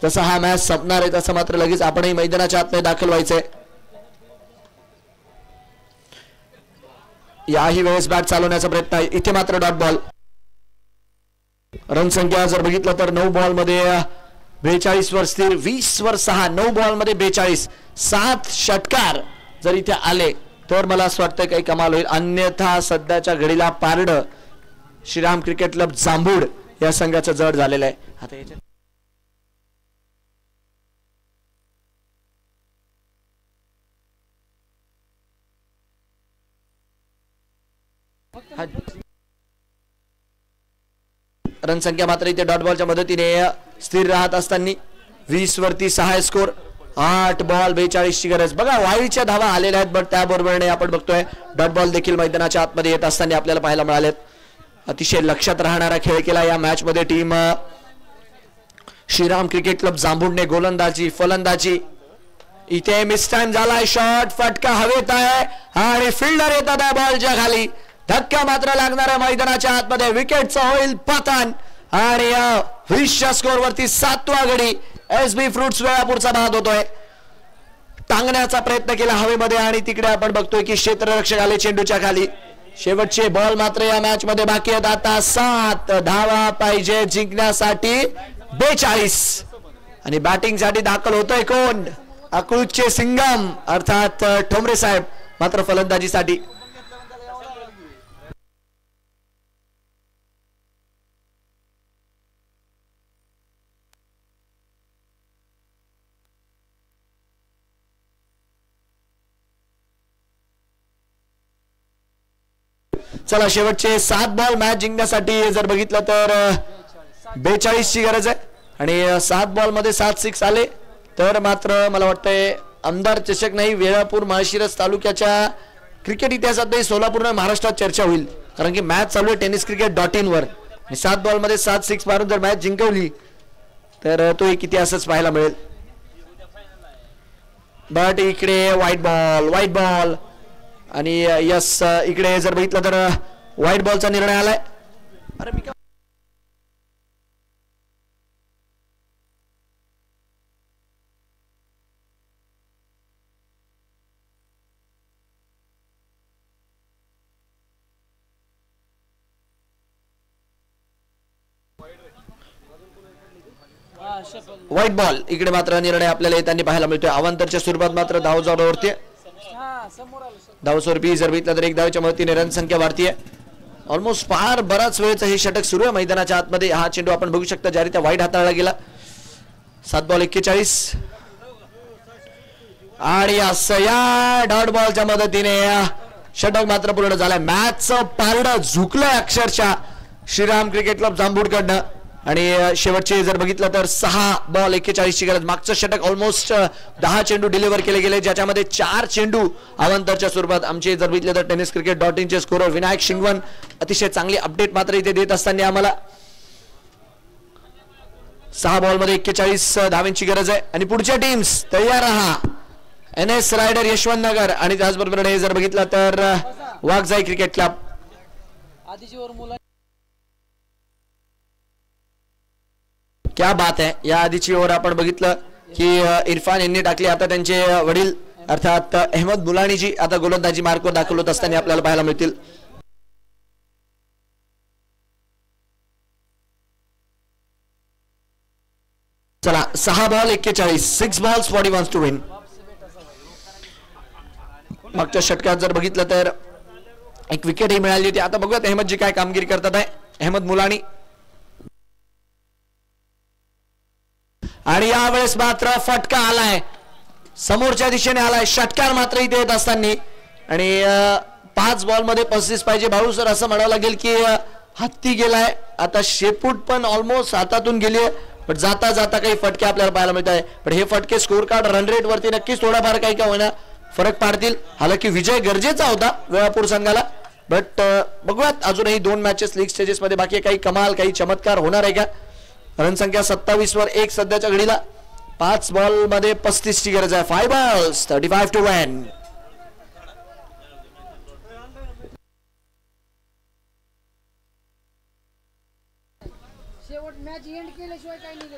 जसा हा मॅच संपणार आहे तसं मात्र लगेच आपणही मैदानाच्या आतमध्ये दाखल व्हायचंय. याही वेळेस बॅट चालवण्याचा प्रयत्न आहे. इथे मात्र डॉट बॉल. रन संख्या जर बघितलं तर 9 बॉल मध्ये 42 वर स्थिर. 20 वर 6 9 बॉल मध्ये 42. 7 षटकार जर इथे आले तर मला असं वाटतं काही कमाल होईल. अन्यथा सध्याच्या घडीला पारड श्रीराम क्रिकेट क्लब जांभूळ या संघाचं जड झालेलं आहे. आता याच्यात रन संख्या मात्र इथे डॉट बॉलच्या मदतीने स्थिर राहत असताना 20 वरती 6 स्कोर. 8 बॉल 42 ची गरज. बघा वाईडच्या धावा आलेल्या आहेत, बट त्याबरोबरने आपण बघतोय डॉट बॉल देखील मैदानाच्या आतमध्ये येत असताना आपल्याला पाहायला मिळालेत. अतिशय लक्षात राहणारा खेळ केला या मॅच मध्ये टीम श्रीराम क्रिकेट क्लब जांभूडने. गोलंदाजी फलंदाजी इथे मिस टाइम झालाय. शॉट फटका हवेत आहे आणि फिल्डर येतात आहे बॉलच्या खाली. धक्का मात्र लागणार आहे मैदानाच्या आतमध्ये. विकेटचा होईल पतन आणि 20 स्कोर वरती 7वा गडी एसबी फ्रुट्स वेळापूरचा बाद होतोय. टांगण्याचा प्रयत्न केला हवेमध्ये आणि तिकडे आपण बघतोय की क्षेत्ररक्षक आले चेंडूच्या खाली. शेवटचे बॉल मात्र या मॅच मध्ये बाकी आहेत. आता 7 धावा पाहिजे जिंकण्यासाठी 42 आणि बॅटिंग साठी दाखल होतोय कोण? अकलूजचे सिंगम अर्थात ठोंबरे साहेब मात्र फलंदाजीसाठी. चला शेवटचे 7 बॉल मॅच जिंकण्यासाठी जर बघितलं तर 42 ची गरज आहे आणि 7 बॉल मध्ये 7 6 आले तर मात्र मला वाटतंय आमदार चषक नाही वेळापूर माळशिरस तालुक्याच्या क्रिकेट इतिहासातही सोलापूर महाराष्ट्रात चर्चा होईल. कारण की मॅच चालू आहे tenniscricket.in वर आणि 7 बॉल मध्ये 7 6 मारून जर मॅच जिंकवली तर तो एक इतिहासच पाहायला मिळेल. बट इकडे व्हाईट बॉल आणि यस इकडे जर बघितलं तर व्हाईट बॉलचा निर्णय आलाय. अरे मी व्हाईट बॉल इकडे मात्र निर्णय आपल्याला येताना पाहायला मिळतोय. अवांतरच्या स्वरूपात मात्र धाव जाण्यावरती धाव स्वरूपी जर बघितलं तर 1 धावेच्या मदतीने रन संख्या वाढतीये. ऑलमोस्ट फार बराच वेळचं हे षटक सुरू आहे मैदानाच्या आतमध्ये. हा चेंडू आपण बघू शकता ज्या रीत्या वाईट हाताळला गेला. 7 बॉल 41 आणि या डॉट बॉलच्या मदतीने षटक मात्र पूर्ण झालाय. मॅचचं पारडं झुकलंय अक्षरशः श्रीराम क्रिकेट क्लब जांभूडकडनं आणि शेवटचे जर बघितलं तर 6 बॉल 41 ची गरज. मागचं षटक ऑलमोस्ट 10 चेंडू डिलिव्हर केले गेले ज्याच्यामध्ये 4 चेंडू अवांतरच्या स्वरूपात. आमचे जर बघितलं तर tenniscricket.in चे स्कोरर विनायक शिंगवन अतिशय चांगली अपडेट मात्र इथे देत असताना आम्हाला 6 बॉल मध्ये 41 धावांची गरज आहे आणि पुढच्या टीम्स तयार राहा. NS रायडर यशवंत नगर आणि त्याचबरोबर हे जर बघितलं तर वाघजाई क्रिकेट क्लब. क्या बात आहे. या आधीची ओव्हर आपण बघितलं की इरफान यांनी टाकली. आता त्यांचे वडील अर्थात अहमद मुलानी जी आता गोलंदाजी मार्कवर दाखल होत असताना आपल्याला पाहायला मिळतील. चला 6 बॉल 41 6 बॉल्स 41 टू विन. मागच्या षटकात जर बघितलं तर एक विकेट ही मिळाली होती. आता बघूयात अहमद जी काय कामगिरी करतात आहे. अहमद मुलानी आणि यावेळेस मात्र फटका आलाय समोरच्या दिशेने आलाय. षटकार मात्र इथे येत असताना आणि 5 बॉल मध्ये 35 पाहिजे. भाऊ सर असं म्हणावं लागेल की हत्ती गेलाय. आता शेपूट पण ऑलमोस्ट हातातून गेली आहे पण जाता जाता काही फटके आपल्याला पाहायला मिळत आहे. पण हे फटके स्कोर कार्ड रन रेट वरती नक्कीच थोडाफार काही का होईना फरक पाडतील. हालाकी विजय गरजेचा होता वेळापूर संघाला. बट बघूयात अजूनही 2 मॅचेस लीग स्टेजेस मध्ये बाकी. काही कमाल काही चमत्कार होणार आहे का? रन संख्या 27 वर 1 सध्याच्या घडीला. 5 बॉल मध्ये 35 ची गरज आहे. 5 बॉल्स 35 टू विन.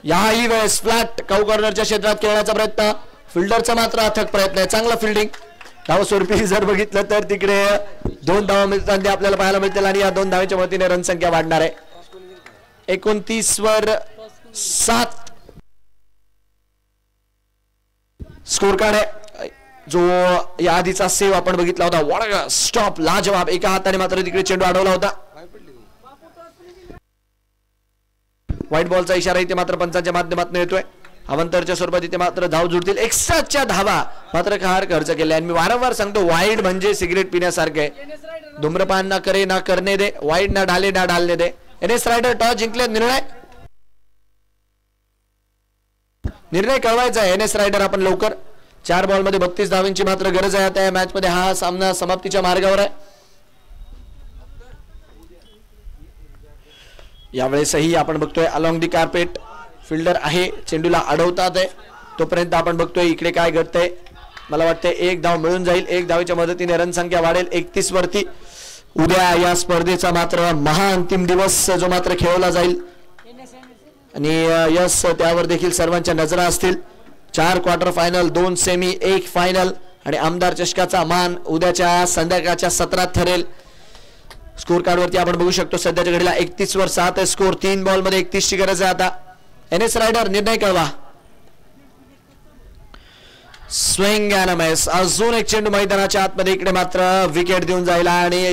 याही वेळेस फ्लॅट काऊ कॉर्नरच्या क्षेत्रात खेळण्याचा प्रयत्न. फिल्डरचा मात्र अथक प्रयत्न आहे. चांगला फिल्डिंग. धाव स्वरूपी जर बघितलं तर तिकडे 2 धावा मिळताना आपल्याला पाहायला मिळतील आणि या 2 धावांच्या मदतीने रन संख्या वाढणार आहे. 29 वर 7 स्कोर कार्ड आहे. जो या आधीचा सेव्ह आपण बघितला होता. वॉट स्टॉप लाजवाब. एका हाताने मात्र तिकडे चेंडू अडवला होता. व्हाईट बॉलचा इशारा इथे मात्र पंचांच्या माध्यमातून येतोय. अवंतरच्या स्वरूपात इथे मात्र धाव जुळतील. एक्स्ट्राच्या धावा मात्र कार खर्च केल्या. आणि मी वारंवार सांगतो वाईड म्हणजे सिगरेट पिण्यासारखे. धूम्रपान ना करे ना करने दे, वाईड ना डाले ना डालने दे. एनएस रायडर टॉस जिंकले. निर्णय कळवायचा आहे एनएस रायडर आपण लवकर. 4 बॉल मध्ये 32 धावांची मात्र गरज आहे आता या मॅच मध्ये. हा सामना समाप्तीच्या मार्गावर आहे. यावेळेसही आपण बघतोय अलॉंग दी कार्पेट फिल्डर आहे, चेंडूला अडवतात आहे. तोपर्यंत आपण बघतोय इकडे काय घडतंय. मला वाटतंय 1 धाव मिळून जाईल. 1 धावेच्या मदतीने रनसंख्या वाढेल 31 वरती. उद्या या स्पर्धेचा मात्र महाअंतिम दिवस जो मात्र खेळवला जाईल आणि यस त्यावर देखील सर्वांच्या नजरा असतील. 4 क्वार्टर फायनल, 2 सेमी, 1 फायनल आणि आमदार चषकाचा मान उद्याच्या संध्याकाळच्या सत्रात ठरेल. स्कोर कार्ड वरती आपण बघू शकतो सध्याच्या घडीला 31 वर 7 आहे स्कोर. 3 बॉल मध्ये 31 ची गरज आहे आता. एनएस रायडर निर्णय कळवा. Swing and miss. अजून एक चेंडू मैदानाच्या आतमध्ये इकडे मात्र विकेट देऊन जाईल आणि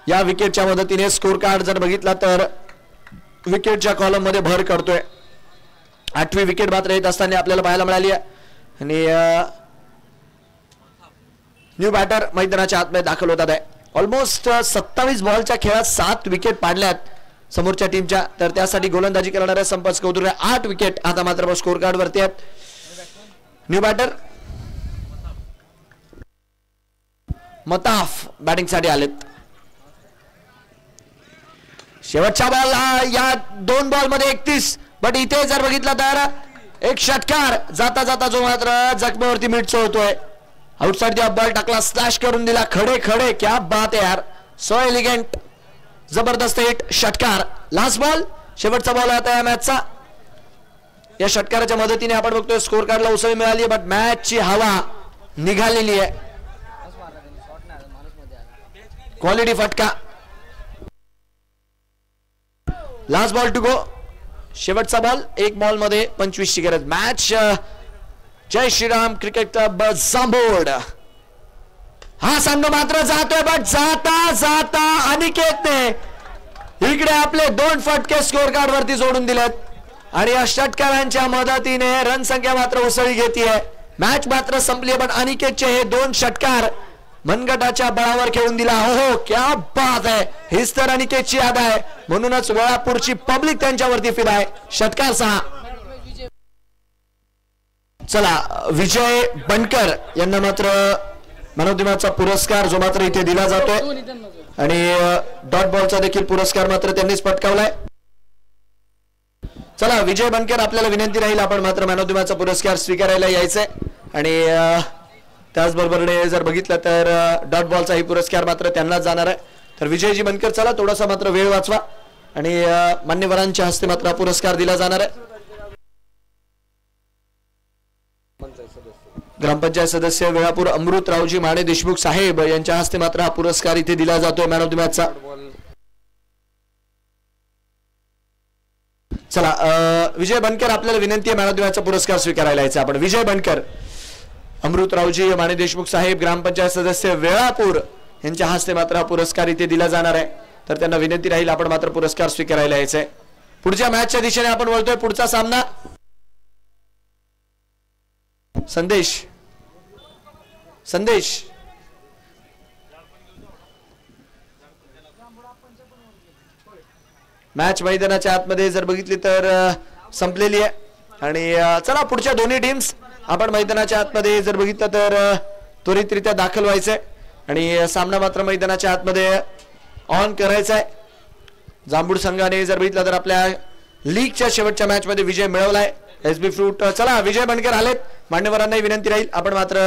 या विकेटच्या मदतीने स्कोर कार्ड जर बघितला तर विकेटच्या कॉलम मध्ये भर करतोय. 8वी विकेट मात्र येत असताना आपल्याला पाहायला मिळाली आहे आणि न्यू बॅटर मैदानाच्या आतमध्ये दाखल होतात आहे. ऑलमोस्ट 27 बॉलच्या खेळात 7 विकेट पाडल्यात समोरच्या टीमच्या. तर त्यासाठी गोलंदाजी करणाऱ्या संपत कौतुरे 8 विकेट आता मात्र स्कोर कार्ड वरती आहेत. न्यू बॅटर मताफ बॅटिंग साठी आलेत. शेवटचा बॉल या 2 बॉल मध्ये 31. बट इथे जर बघितला तर एक षटकार जाता जाता जो मात्र जखमेवरती मीठ चोळतोय. आउटसाइड दी बॉल टाकला, स्लॅश करून दिला. खडे खडे क्या बात आहे यार. सो एलिगंट, जबरदस्त हिट, षटकार. लास्ट बॉल, शेवटचा बॉल आता या मॅचचा. या षटकाराच्या मदतीने आपण बघतोय स्कोर कार्डला उसळी मिळाली आहे. बट मॅचची हवा निघालेली आहे. क्वालिटी फटका. लास्ट बॉल टू गो, शेवटचा बॉल. 1 बॉल मध्ये 25 ची गरज. मॅच जय श्रीराम क्रिकेट क्लब जांभोड. हा संघ मात्र जातोय बट जाता जाता अनिकेतने इकडे आपले 2 फटके स्कोर कार्ड वरती जोडून दिलेत आणि या षटकारांच्या मदतीने रनसंख्या मात्र उसळी घेतीये. मॅच मात्र संपली पण अनिकेतचे हे 2 षटकार मनगटाच्या बळावर खेळून दिला. हो क्या बात आहे. हीच तर अनिकेतची याद आहे. म्हणूनच वेळापूरची पब्लिक त्यांच्यावरती फिदा आहे. षटकार 6. चला विजय बनकर यांना मात्र मॅन ऑफ द मॅचचा पुरस्कार जो मात्र इथे दिला जातोय आणि डॉट बॉलचा देखील पुरस्कार मात्र त्यांनीच पटकावलाय. चला विजय बनकर आपल्याला विनंती राहील आपण मात्र मॅन ऑफ द मॅचचा पुरस्कार स्वीकारायला यायचंय आणि त्याचबरोबर जर बघितलं तर डॉट बॉलचा ही पुरस्कार मात्र त्यांनाच जाणार आहे. तर विजयजी बनकर चला थोडासा मात्र वेळ वाचवा आणि मान्यवरांच्या हस्ते मात्र पुरस्कार दिला जाणार आहे. ग्रामपंचायत सदस्य वेळापूर अमृतरावजी माने देशमुख साहेब यांच्या हस्ते मात्र हा पुरस्कार इथे दिला जातोय मॅन ऑफ द मॅचचा. चला विजय बनकर आपल्याला विनंती आहे मॅन ऑफ द मॅचचा पुरस्कार स्वीकारायला यायचा आपण. विजय बनकर अमृतरावजी माने देशमुख साहेब ग्रामपंचायत सदस्य वेळापूर यांच्या हस्ते मात्र हा पुरस्कार इथे दिला जाणार आहे. तर त्यांना विनंती राहील आपण मात्र पुरस्कार स्वीकारायला यायचंय. पुढच्या मॅचच्या दिशेने आपण वळतोय. पुढचा सामना संदेश मॅच मैदानाच्या आतमध्ये जर बघितली तर संपलेली आहे आणि चला पुढच्या दोन्ही टीम्स आपण मैदानाच्या आतमध्ये जर बघितलं तर त्वरितरित्या दाखल व्हायचंय आणि सामना मात्र मैदानाच्या आतमध्ये ऑन करायचा आहे. जांभूड संघाने जर बघितलं तर आपल्या लीगच्या शेवटच्या मॅच मध्ये विजय मिळवलाय. SB fruit. चला विजय बनकर आलेत. मान्यवरांनाही विनंती राहील आपण मात्र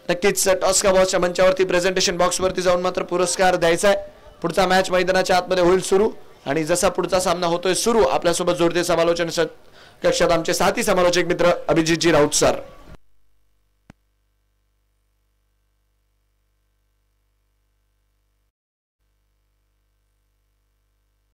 नक्कीच टॉस का बॉसच्या मंचावरती प्रेझेंटेशन बॉक्स वरती जाऊन मात्र पुरस्कार द्यायचा आहे. पुढचा मॅच मैदानाच्या आतमध्ये होईल सुरू आणि जसा पुढचा सामना होतोय सुरू आपल्यासोबत जोडते समालोचन कक्षात आमचे साथी समालोचक मित्र अभिजितजी राऊत सर.